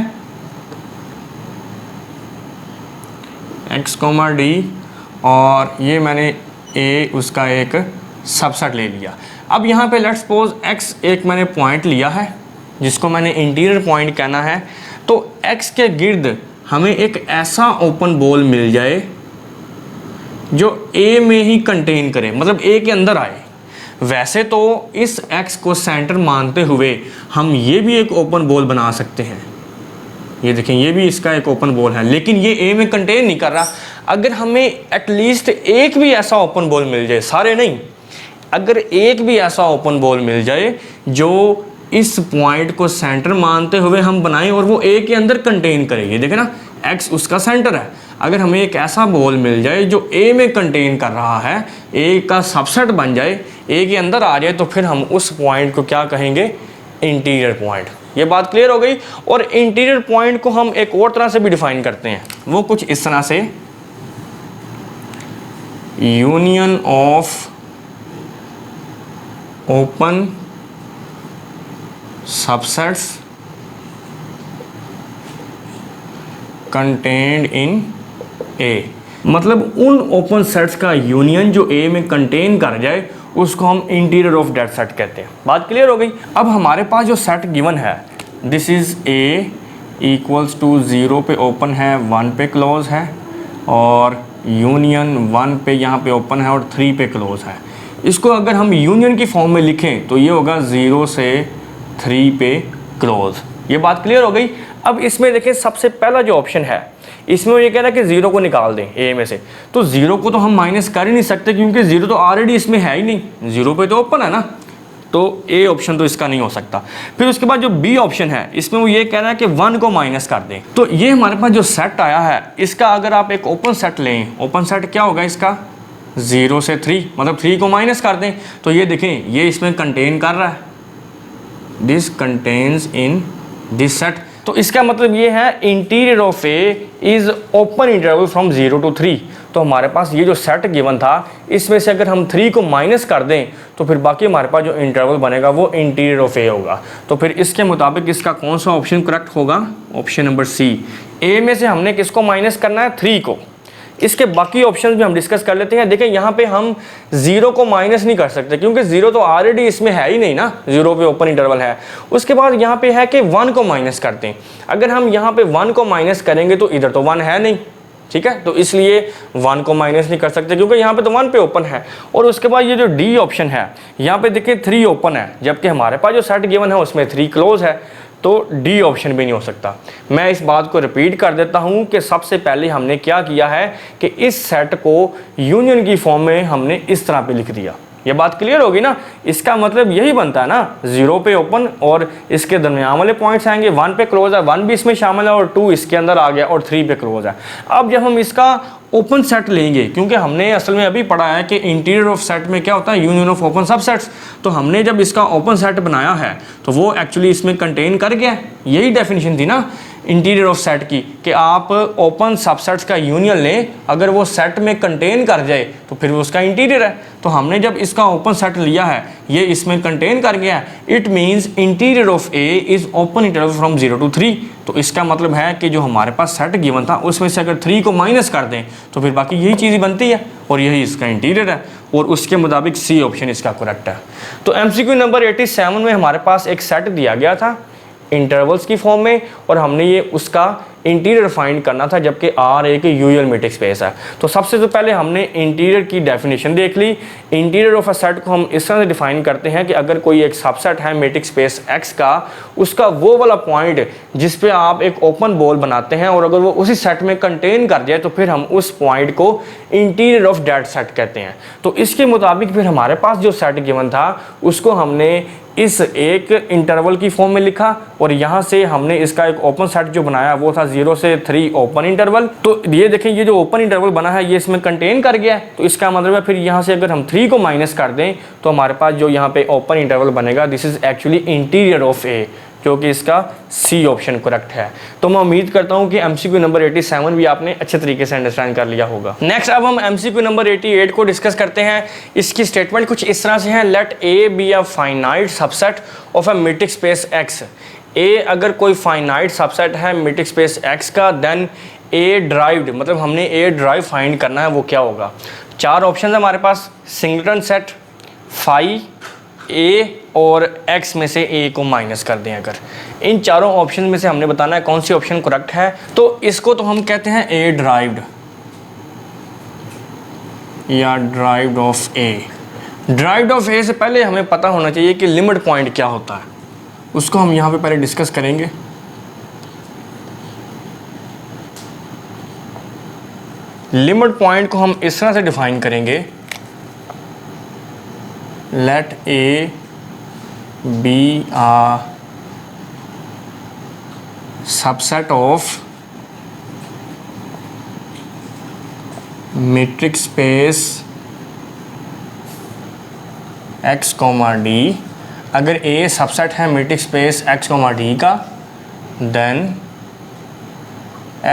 x, d और ये मैंने A उसका एक सबसेट ले लिया। अब यहाँ पे लेट्स सपोज x एक मैंने पॉइंट लिया है जिसको मैंने इंटीरियर पॉइंट कहना है, तो x के गिर्द हमें एक ऐसा ओपन बॉल मिल जाए जो A में ही कंटेन करे, मतलब A के अंदर आए। वैसे तो इस x को सेंटर मानते हुए हम ये भी एक ओपन बॉल बना सकते हैं, ये देखें ये भी इसका एक ओपन बॉल है, लेकिन ये A में कंटेन नहीं कर रहा। अगर हमें एटलीस्ट एक भी ऐसा ओपन बॉल मिल जाए, सारे नहीं, अगर एक भी ऐसा ओपन बॉल मिल जाए जो इस पॉइंट को सेंटर मानते हुए हम बनाएं और वो A के अंदर कंटेन करे, ये देखें ना x उसका सेंटर है, अगर हमें एक ऐसा बॉल मिल जाए जो A में कंटेन कर रहा है, A का सबसेट बन जाए, A के अंदर आ जाए, तो फिर हम उस पॉइंट को क्या कहेंगे, इंटीरियर पॉइंट। ये बात क्लियर हो गई। और इंटीरियर पॉइंट को हम एक और तरह से भी डिफाइन करते हैं, वो कुछ इस तरह से, union of open subsets contained in A, मतलब उन ओपन सेट्स का यूनियन जो A में कंटेन कर जाए उसको हम इंटीरियर ऑफ दैट सेट कहते हैं। बात क्लियर हो गई। अब हमारे पास जो सेट गिवन है, this is A equals to 0 पे ओपन है, 1 पे क्लोज है, और यूनियन 1 पे यहाँ पे ओपन है और 3 पे क्लोज है। इसको अगर हम यूनियन की फॉर्म में लिखें तो ये होगा 0 से 3 पे क्लोज। ये बात क्लियर हो गई। अब इसमें देखें सबसे पहला जो ऑप्शन है इसमें ये कह रहा है कि 0 को निकाल दें A में से, तो 0 को तो हम माइनस कर ही नहीं सकते क्योंकि 0 तो ऑलरेडी इसमें है ही नहीं, 0 पे तो ओपन है ना, तो A ऑप्शन तो इसका नहीं हो सकता। फिर उसके बाद जो B ऑप्शन है इसमें वो ये कह रहा है कि 1 को माइनस कर दें। तो ये हमारे पास जो सेट आया है इसका अगर आप एक ओपन सेट लें, ओपन सेट क्या होगा इसका, 0 से 3, मतलब 3 को माइनस कर दें, तो ये देखें ये इसमें कंटेन कर रहा है, this contains in this set. तो इसका मतलब ये है interior of A is open interval from 0 to 3। तो हमारे पास ये जो सेट गिवन था इसमें से अगर हम 3 को माइनस कर दें तो फिर बाकी हमारे पास जो इंटरवल बनेगा वो इंटीरियर ऑफ ए होगा। तो फिर इसके मुताबिक इसका कौन सा ऑप्शन करेक्ट होगा, ऑप्शन नंबर सी। ए में से हमने किसको माइनस करना है, 3 को। इसके बाकी ऑप्शन भी हम डिस्कस कर लेते हैं। देखें यहाँ पे हम 0 को माइनस नहीं कर सकते क्योंकि 0 तो ऑलरेडी इसमें है ही नहीं ना, 0 पे ओपन इंटरवल है। उसके बाद यहाँ पे है कि 1 को माइनस करते हैं। अगर हम यहाँ पे 1 को माइनस करेंगे तो इधर तो 1 है नहीं, ठीक है, तो इसलिए 1 को माइनस नहीं कर सकते क्योंकि यहाँ पे तो 1 पे ओपन है। और उसके बाद ये जो डी ऑप्शन है यहाँ पे देखिए 3 ओपन है, जबकि हमारे पास जो सेट गिवन है उसमें 3 क्लोज है, तो डी ऑप्शन भी नहीं हो सकता। मैं इस बात को रिपीट कर देता हूं कि सबसे पहले हमने क्या किया है कि इस सेट को यूनियन की फॉर्म में हमने इस तरह पे लिख दिया। ये बात क्लियर होगी ना। इसका मतलब यही बनता है ना, 0 पे ओपन और इसके दरमियान वाले पॉइंट्स आएंगे, 1 पे क्लोज है, 1 भी इसमें शामिल है और 2 इसके अंदर आ गया और 3 पे क्लोज है। अब जब हम इसका ओपन सेट लेंगे, क्योंकि हमने असल में अभी पढ़ा है कि इंटीरियर ऑफ सेट में क्या होता है, यूनियन ऑफ ओपन सबसेट्स। तो हमने जब इसका ओपन सेट बनाया है तो वो एक्चुअली इसमें कंटेन कर गया। यही डेफिनेशन थी ना इंटीरियर ऑफ सेट की, कि आप ओपन सबसेट्स का यूनियन लें, अगर वो सेट में कंटेन कर जाए तो फिर वो उसका इंटीरियर है। तो हमने जब इसका ओपन सेट लिया है, ये इसमें कंटेन कर गया, it means interior of A is open interval from 0 to 3। तो इसका मतलब है कि जो हमारे पास सेट गिवन था उसमें से अगर 3 को माइनस कर दें तो फिर बाकी यही चीज़ बनती है और यही इसका इंटीरियर है, और उसके मुताबिक सी ऑप्शन इसका करेक्ट है। तो MCQ नंबर 87 में हमारे पास एक सेट दिया गया था इंटरवल्स की फॉर्म में, और हमने ये उसका इंटीरियर फाइंड करना था, जबकि R एक यूजुअल मैट्रिक स्पेस है। तो सबसे तो पहले हमने इंटीरियर की डेफिनेशन देख ली। इंटीरियर ऑफ अ सेट को हम इस तरह से डिफाइन करते हैं कि अगर कोई एक सबसेट है मैट्रिक स्पेस X का, उसका वो वाला पॉइंट जिस पे आप एक ओपन बॉल बनाते हैं और अगर वो उसी सेट में कंटेन कर जाए तो फिर हम उस पॉइंट को इंटीरियर ऑफ दैट सेट कहते हैं। तो इसके मुताबिक फिर हमारे पास जो सेट गिवन था उसको हमने इस एक इंटरवल की फॉर्म में लिखा, और यहाँ से हमने इसका एक ओपन सेट जो बनाया वो था 0 से 3 ओपन इंटरवल। तो ये देखें, ये जो ओपन इंटरवल बना है ये इसमें कंटेन कर गया है। तो इसका मतलब है फिर यहाँ से अगर हम 3 को माइनस कर दें तो हमारे पास जो यहाँ पे ओपन इंटरवल बनेगा, this is actually interior of A, जो कि इसका सी ऑप्शन करेक्ट है। तो मैं उम्मीद करता हूँ कि MCQ नंबर 87 भी आपने अच्छे तरीके से अंडरस्टैंड कर लिया होगा। नेक्स्ट अब हम MCQ नंबर 88 को डिस्कस करते हैं। इसकी स्टेटमेंट कुछ इस तरह से है, let A be a finite subset of a metric space X। A अगर कोई फाइनाइट सबसेट है मैट्रिक स्पेस X का, देन ए ड्राइव्ड, मतलब हमने ए ड्राइव फाइंड करना है, वो क्या होगा। 4 ऑप्शन है हमारे पास, सिंगलटन सेट, फाई, ए और X में से ए को माइनस कर दें। अगर इन चारों ऑप्शन में से हमने बताना है कौन सी ऑप्शन करेक्ट है, तो इसको तो हम कहते हैं ए ड्राइव्ड या derived of A. Derived of A से पहले हमें पता होना चाहिए कि लिमिट पॉइंट क्या होता है, उसको हम यहाँ पे पहले डिस्कस करेंगे। लिमिट पॉइंट को हम इस तरह से डिफाइन करेंगे, let A be a subset of metric space X, D। अगर A सबसेट है मैट्रिक स्पेस X, D का, then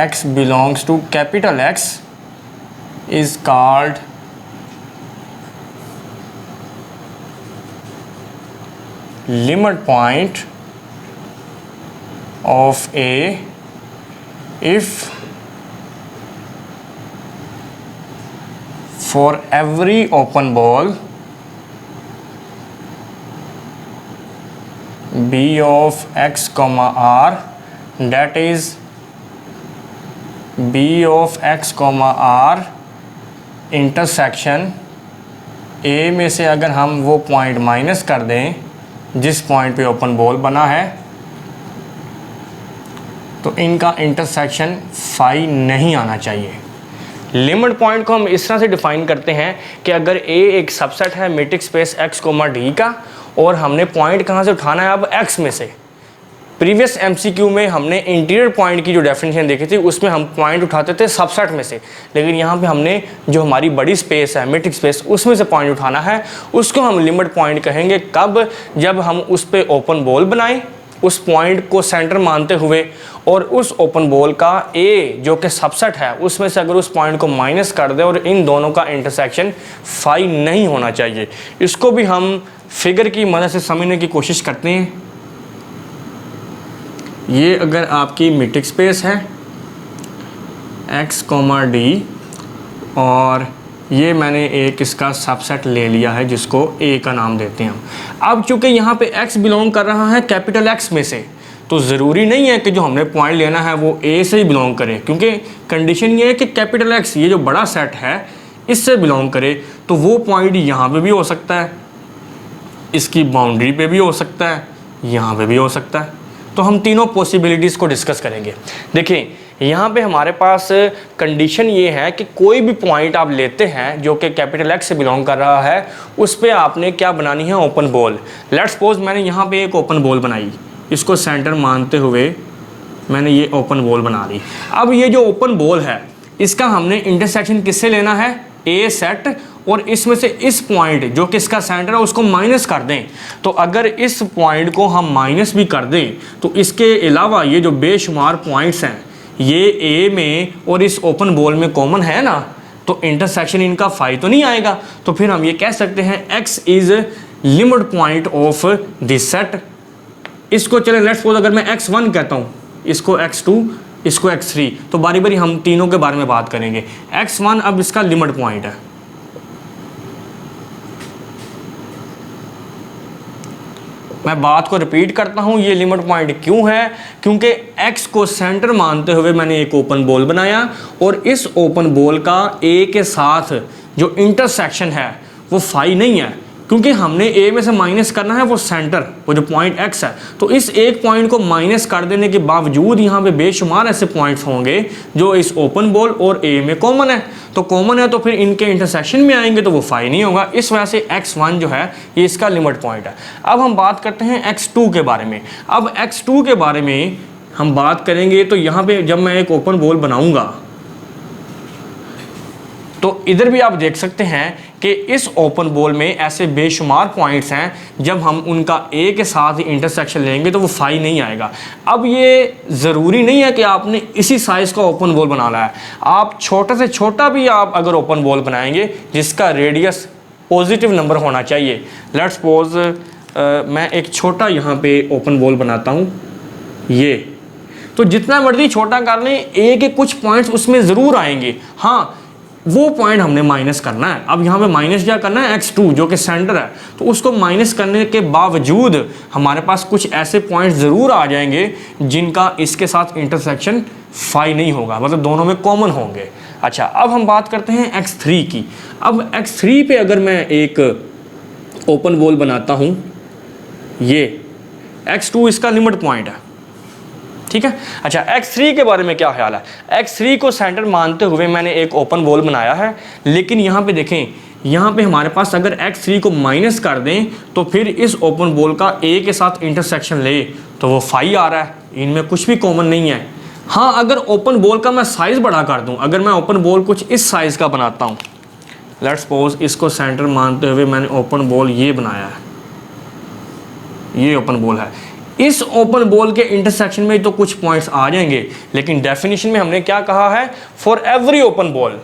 X belongs to capital X is called limit point of A if for every open ball B of X, R, that is B of X, R intersection A में से अगर हम वो point minus कर दें जिस point पे open ball बना है, तो इनका इंटरसेक्शन फाई नहीं आना चाहिए। लिमिट पॉइंट को हम इस तरह से डिफाइन करते हैं कि अगर A एक सबसेट है मैट्रिक स्पेस X, D का, और हमने पॉइंट कहाँ से उठाना है अब X में से। प्रीवियस MCQ में हमने इंटीरियर पॉइंट की जो डेफिनेशन देखी थी उसमें हम पॉइंट उठाते थे सबसेट में से, लेकिन यहाँ पे हमने जो हमारी बड़ी स्पेस है मैट्रिक स्पेस उसमें से पॉइंट उठाना है, उसको हम लिमिट पॉइंट कहेंगे। कब? जब हम उस पे ओपन बॉल बनाएं उस पॉइंट को सेंटर मानते हुए, और उस ओपन बॉल का ए जो कि सबसेट है उसमें से अगर उस पॉइंट को माइनस कर दें और इन दोनों का इंटरसेक्शन फाई नहीं होना चाहिए। इसको भी हम फिगर की मदद से समझने की कोशिश करते हैं। ये अगर आपकी मैट्रिक स्पेस है X, D, और ये मैंने एक इसका सबसेट ले लिया है जिसको A का नाम देते हैं हम। अब चूंकि यहाँ पे X बिलोंग कर रहा है कैपिटल X में से, तो ज़रूरी नहीं है कि जो हमने पॉइंट लेना है वो A से ही बिलोंग करे, क्योंकि कंडीशन ये है कि कैपिटल X ये जो बड़ा सेट है इससे बिलोंग करे। तो वो पॉइंट यहाँ पे भी हो सकता है, इसकी बाउंड्री पे भी हो सकता है, यहाँ पे भी हो सकता है। तो हम तीनों पॉसिबिलिटीज़ को डिस्कस करेंगे। देखिए यहाँ पे हमारे पास कंडीशन ये है कि कोई भी पॉइंट आप लेते हैं जो कि कैपिटल X से बिलोंग कर रहा है, उस पर आपने क्या बनानी है, ओपन बॉल। लेट्स सपोज मैंने यहाँ पे एक ओपन बॉल बनाई, इसको सेंटर मानते हुए मैंने ये ओपन बॉल बना ली। अब ये जो ओपन बॉल है इसका हमने इंटरसेक्शन किससे लेना है, ए सेट, और इसमें से इस पॉइंट जो कि इसका सेंटर है उसको माइनस कर दें। तो अगर इस पॉइंट को हम माइनस भी कर दें तो इसके अलावा ये जो बेशुमार पॉइंट्स हैं ये ए में और इस ओपन बॉल में कॉमन है ना, तो इंटरसेक्शन इनका फाई तो नहीं आएगा। तो फिर हम ये कह सकते हैं x is limit point of this set. इसको चले लेट्स सपोज अगर मैं x1 कहता हूँ, इसको x2, इसको x3, तो बारी बारी हम तीनों के बारे में बात करेंगे। x1 अब इसका लिमिट पॉइंट है, मैं बात को रिपीट करता हूं, ये लिमिट पॉइंट क्यों है, क्योंकि x को सेंटर मानते हुए मैंने एक ओपन बॉल बनाया और इस ओपन बॉल का a के साथ जो इंटरसेक्शन है वो फाई नहीं है, क्योंकि हमने a में से माइनस करना है वो सेंटर, वो जो पॉइंट x है। तो इस एक पॉइंट को माइनस कर देने के बावजूद यहाँ पे बेशुमार ऐसे पॉइंट्स होंगे जो इस ओपन बॉल और a में कॉमन है। तो कॉमन है तो फिर इनके इंटरसेक्शन में आएंगे तो वो फाई नहीं होगा। इस वजह से x1 जो है ये इसका लिमिट पॉइंट है। अब हम बात करते हैं x2 के बारे में। अब x2 के बारे में हम बात करेंगे तो यहाँ पे जब मैं एक ओपन बॉल बनाऊंगा तो इधर भी आप देख सकते हैं कि इस ओपन बॉल में ऐसे बेशुमार पॉइंट्स हैं, जब हम उनका ए के साथ ही इंटरसेक्शन लेंगे तो वो फाई नहीं आएगा। अब ये ज़रूरी नहीं है कि आपने इसी साइज़ का ओपन बॉल बनाना है, आप छोटे से छोटा भी आप अगर ओपन बॉल बनाएंगे जिसका रेडियस पॉजिटिव नंबर होना चाहिए। लेट्स सपोज मैं एक छोटा यहाँ पे ओपन बॉल बनाता हूँ, ये तो जितना मर्जी छोटा कर लें, ए के कुछ पॉइंट्स उसमें ज़रूर आएंगे, हाँ वो पॉइंट हमने माइनस करना है। अब यहाँ पे माइनस क्या करना है, x2 जो कि सेंटर है, तो उसको माइनस करने के बावजूद हमारे पास कुछ ऐसे पॉइंट ज़रूर आ जाएंगे जिनका इसके साथ इंटरसेक्शन फाई नहीं होगा, मतलब दोनों में कॉमन होंगे। अच्छा, अब हम बात करते हैं x3 की। अब x3 पे अगर मैं एक ओपन बॉल बनाता हूँ, ये x2 इसका लिमिट पॉइंट है, ठीक है। अच्छा, x3 के बारे में क्या ख्याल है। x3 को सेंटर मानते हुए मैंने एक ओपन बॉल बनाया है, लेकिन यहाँ पे देखें, यहाँ पे हमारे पास अगर x3 को माइनस कर दें तो फिर इस ओपन बॉल का a के साथ इंटरसेक्शन ले तो वो फाई आ रहा है, इनमें कुछ भी कॉमन नहीं है। हाँ, अगर ओपन बॉल का मैं साइज़ बड़ा कर दूँ, अगर मैं ओपन बॉल कुछ इस साइज़ का बनाता हूँ, लेट्स सपोज इसको सेंटर मानते हुए मैंने ओपन बॉल ये बनाया है, ये ओपन बॉल है, इस ओपन बॉल के इंटरसेक्शन में तो कुछ पॉइंट्स आ जाएंगे, लेकिन डेफिनेशन में हमने क्या कहा है, for every open ball,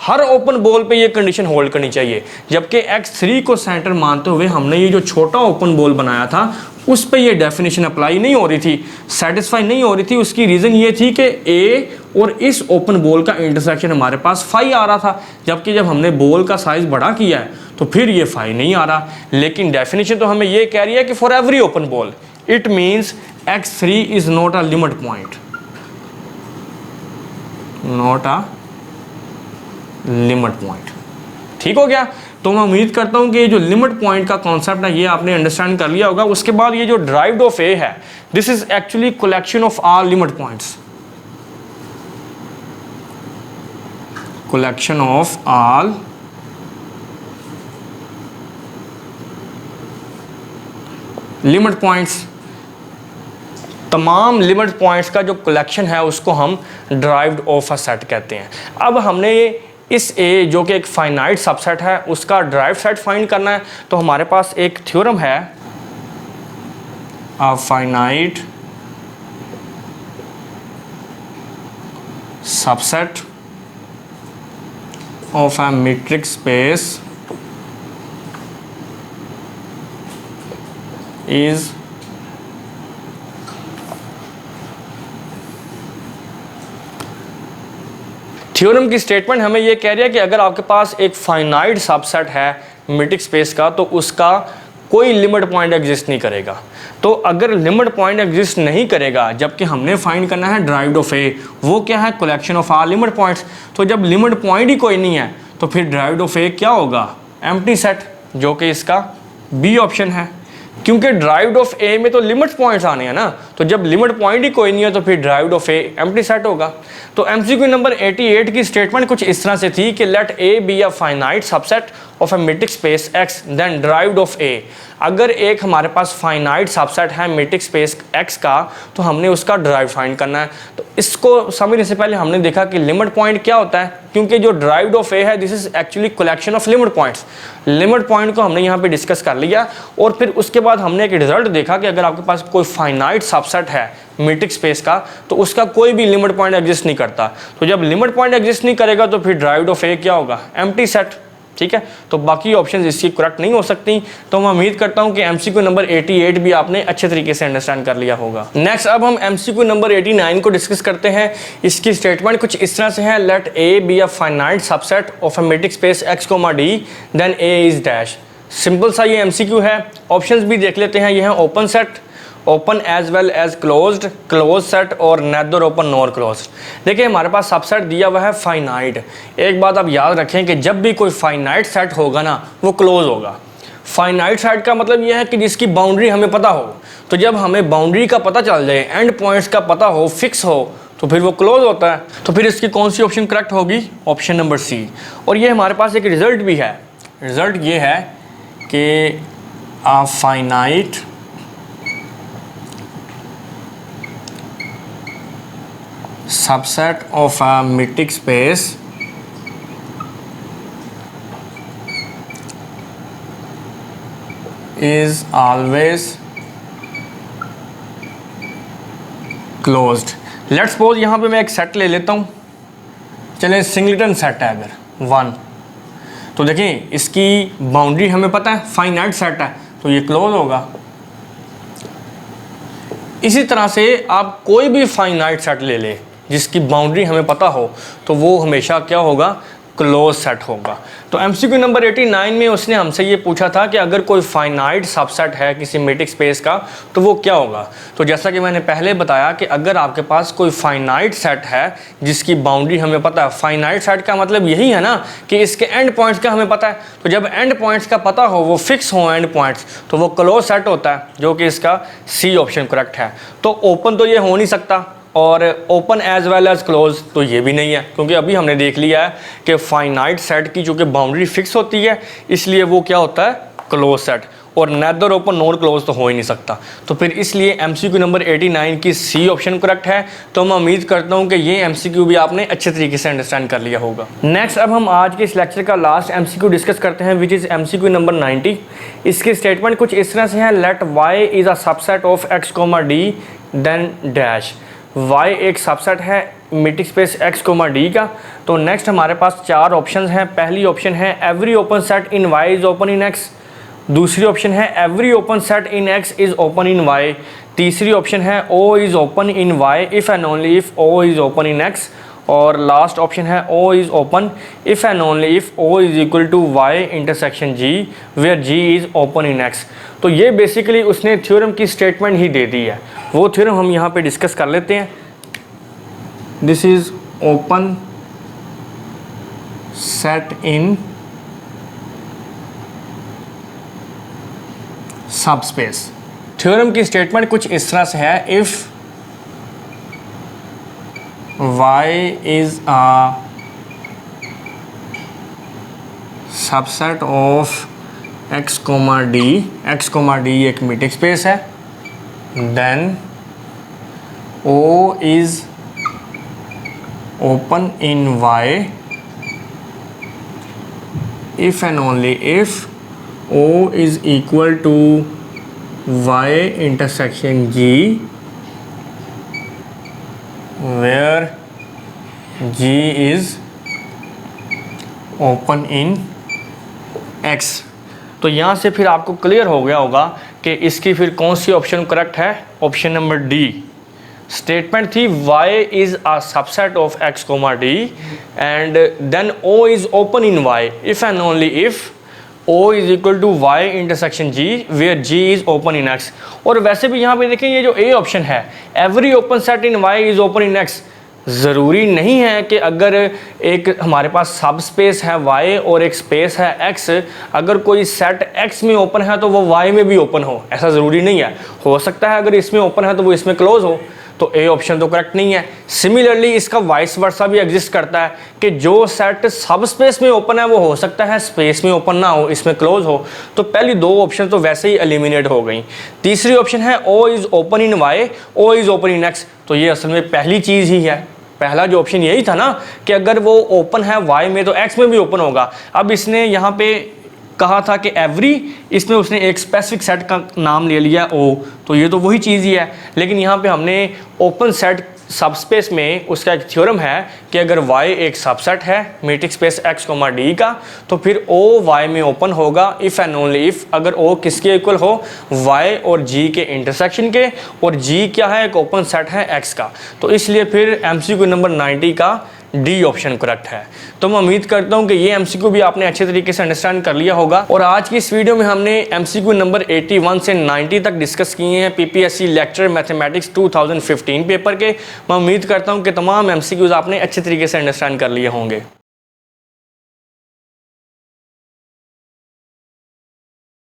her open ball पे ये कंडीशन होल्ड करनी चाहिए। जबकि x3 को सेंटर मानते हुए हमने ये जो छोटा ओपन बॉल बनाया था उस पे ये डेफिनेशन अप्लाई नहीं हो रही थी, सेटिस्फाई नहीं हो रही थी। उसकी रीज़न ये थी कि a और इस ओपन बॉल का इंटरसेक्शन हमारे पास फाई आ रहा था, जबकि जब हमने बॉल का साइज़ बड़ा किया है तो फिर ये फाई नहीं आ रहा। लेकिन डेफिनेशन तो हमें ये कह रही है कि for every open ball, it means x3 is not a limit point, not a limit point। ठीक हो गया। तो मैं उम्मीद करता हूं कि ये जो लिमिट पॉइंट का कॉन्सेप्ट है ये आपने अंडरस्टैंड कर लिया होगा। उसके बाद ये जो ड्राइव्ड ऑफ ए है, this is actually collection of all limit points, collection of all limit points, तमाम लिमिट पॉइंट्स का जो कलेक्शन है उसको हम ड्राइव्ड ऑफ अ सेट कहते हैं। अब हमने इस ए जो कि एक फाइनाइट सबसेट है उसका ड्राइव्ड सेट फाइंड करना है, तो हमारे पास एक थ्योरम है, अ finite subset of a metric space is theorem की स्टेटमेंट हमें ये कह रही है कि अगर आपके पास एक फाइनाइट सबसेट है मीट्रिक स्पेस का तो उसका कोई लिमिट पॉइंट एग्जिस्ट नहीं करेगा। तो अगर लिमिट पॉइंट एग्जिस्ट नहीं करेगा, जबकि हमने फाइंड करना है ड्राइव्ड ऑफ ए, वो क्या है, collection of all limit points. तो जब लिमिट पॉइंट ही कोई नहीं है तो फिर ड्राइव्ड ऑफ ए क्या होगा, एम्प्टी सेट, जो कि इसका बी ऑप्शन है, क्योंकि ड्राइव्ड ऑफ ए में तो लिमिट पॉइंट्स आने हैं ना। तो जब लिमिट पॉइंट ही कोई नहीं है तो फिर derived of A empty set होगा। तो एमसीक्यू नंबर 88 की स्टेटमेंट कुछ इस तरह से थी कि let A be a finite subset of a metric space X then derived of A. अगर एक हमारे पास फाइनाइट सबसेट है मैट्रिक स्पेस एक्स का तो हमने उसका ड्राइव फाइंड करना है। तो इसको समझने से पहले हमने देखा कि लिमिट पॉइंट क्या होता है, क्योंकि जो ड्राइव्ड ऑफ ए है this is actually collection of limit points. Limit point को हमने यहाँ पे डिस्कस कर लिया और फिर उसके बाद हमने एक रिजल्ट देखा कि अगर आपके पास कोई फाइनाइट सबसेट है मैट्रिक स्पेस का तो उसका कोई भी लिमिट पॉइंट एग्जिस्ट नहीं करता। तो जब लिमिट पॉइंट एग्जिस्ट नहीं करेगा तो फिर ड्राइव्ड ऑफ ए क्या होगा, एम्प्टी सेट। ठीक है, तो बाकी ऑप्शंस इसकी करेक्ट नहीं हो सकती। तो मैं उम्मीद करता हूं कि एमसीक्यू नंबर 88 भी आपने अच्छे तरीके से अंडरस्टैंड कर लिया होगा। नेक्स्ट अब हम एमसीक्यू नंबर 89 को डिस्कस करते हैं। इसकी स्टेटमेंट कुछ इस तरह से है, let A be a finite subset of a metric space X comma D then A is dash. Simple सा ये एमसीक्यू है। ऑप्शंस भी देख लेते हैं, ये है open set, open as well as closed, close set और नेदर ओपन नॉर क्लोज्ड। देखिए हमारे पास सबसेट दिया हुआ है फाइनाइट। एक बात आप याद रखें कि जब भी कोई फाइनाइट सेट होगा ना वो क्लोज होगा। फाइनाइट सेट का मतलब यह है कि जिसकी बाउंड्री हमें पता हो। तो जब हमें बाउंड्री का पता चल जाए, एंड पॉइंट्स का पता हो, फिक्स हो, तो फिर वो क्लोज होता है। तो फिर इसकी कौन सी ऑप्शन करेक्ट होगी, ऑप्शन नंबर सी। और ये हमारे पास एक रिजल्ट भी है। रिजल्ट ये है कि a finite subset of a metric space is always closed। Let's suppose यहाँ पे मैं एक सेट ले लेता हूँ, चले सिंगलेटन सेट है अगर 1, तो देखिए इसकी बाउंड्री हमें पता है, फाइनाइट सेट है तो ये क्लोज होगा। इसी तरह से आप कोई भी फाइनाइट सेट ले ले जिसकी बाउंड्री हमें पता हो तो वो हमेशा क्या होगा, क्लोज सेट होगा। तो एमसीक्यू नंबर 89 में उसने हमसे ये पूछा था कि अगर कोई फाइनाइट सबसेट है किसी मैट्रिक स्पेस का तो वो क्या होगा। तो जैसा कि मैंने पहले बताया कि अगर आपके पास कोई फाइनाइट सेट है जिसकी बाउंड्री हमें पता है, फाइनाइट सेट का मतलब यही है ना कि इसके एंड पॉइंट्स का हमें पता है। तो जब एंड पॉइंट्स का पता हो, वो फिक्स हो एंड पॉइंट्स, तो वो क्लोज सेट होता है, जो कि इसका सी ऑप्शन करेक्ट है। तो ओपन तो ये हो नहीं सकता और open as well as close तो ये भी नहीं है, क्योंकि अभी हमने देख लिया है कि फाइनाइट सेट की चूँकि बाउंड्री फिक्स होती है इसलिए वो क्या होता है, क्लोज सेट। और नेदर ओपन नॉर क्लोज तो हो ही नहीं सकता। तो फिर इसलिए एमसीक्यू नंबर 89 की सी ऑप्शन करेक्ट है। तो मैं उम्मीद करता हूँ कि ये एमसीक्यू भी आपने अच्छे तरीके से अंडरस्टैंड कर लिया होगा। नेक्स्ट अब हम आज के इस लेक्चर का लास्ट एमसीक्यू डिस्कस करते हैं, विच इज़ एमसीक्यू नंबर 90। इसकी स्टेटमेंट कुछ इस तरह से है, let Y is a subset of X comma D then dash. y एक सबसेट है metric space x comma D का। तो नेक्स्ट हमारे पास 4 ऑप्शंस हैं। पहली ऑप्शन है every open set in y is open in x। दूसरी ऑप्शन है every open set in x is open in y। तीसरी ऑप्शन है o is open in y if and only if o is open in x। और last option है o is open if and only if o is equal to y intersection g where g is open in x। तो ये basically उसने theorem की statement ही दे दी है। वो theorem हम यहाँ पे डिस्कस कर लेते हैं। This is open set in subspace. Theorem की स्टेटमेंट कुछ इस तरह से है, if y is a subset of x comma D एक मैट्रिक स्पेस है, then O is open in y if and only if O is equal to y intersection G where G is open in X। तो यहाँ से फिर आपको clear हो गया होगा कि इसकी फिर कौन सी ऑप्शन करेक्ट है, ऑप्शन नंबर डी। स्टेटमेंट थी y is a subset of x comma D and then O is open in y if and only if O is equal to y intersection G where G is open in x। और वैसे भी यहाँ पे देखें ये जो A option है, every open set in y is open in x, ज़रूरी नहीं है कि अगर एक हमारे पास सब स्पेस है y और एक स्पेस है x, अगर कोई सेट x में ओपन है तो वो y में भी ओपन हो, ऐसा ज़रूरी नहीं है। हो सकता है अगर इसमें ओपन है तो वो इसमें क्लोज हो, तो ए ऑप्शन तो करेक्ट नहीं है। सिमिलरली इसका वाइस वर्सा भी एग्जिस्ट करता है कि जो सेट सब स्पेस में ओपन है वो हो सकता है स्पेस में ओपन ना हो, इसमें क्लोज हो। तो पहली दो ऑप्शन तो वैसे ही एलिमिनेट हो गई। तीसरी ऑप्शन है O is open in Y, O is open in X, तो ये असल में पहली चीज़ ही है। पहला जो ऑप्शन यही था ना कि अगर वो ओपन है वाई में तो एक्स में भी ओपन होगा। अब इसने यहाँ पे कहा था कि एवरी, इसमें उसने एक स्पेसिफिक सेट का नाम ले लिया ओ, तो ये तो वही चीज़ ही है। लेकिन यहाँ पे हमने ओपन सेट सबस्पेस में उसका एक थ्योरम है कि अगर y एक सबसेट है मैट्रिक्स स्पेस x, d का, तो फिर o y में ओपन होगा इफ़ एंड ओनली इफ़ अगर o किसके इक्वल हो, y और g के इंटरसेक्शन के, और g क्या है, एक ओपन सेट है x का। तो इसलिए फिर MCQ नंबर 90 का डी ऑप्शन करेक्ट है। तो मैं उम्मीद करता हूं कि ये MCQ भी आपने अच्छे तरीके से अंडरस्टैंड कर लिया होगा। और आज की इस वीडियो में हमने MCQ नंबर 81 से 90 तक डिस्कस किए हैं PPSC लेक्चर मैथमेटिक्स 2015 पेपर के। मैं उम्मीद करता हूं कि तमाम MCQs आपने अच्छे तरीके से अंडरस्टैंड कर लिए होंगे।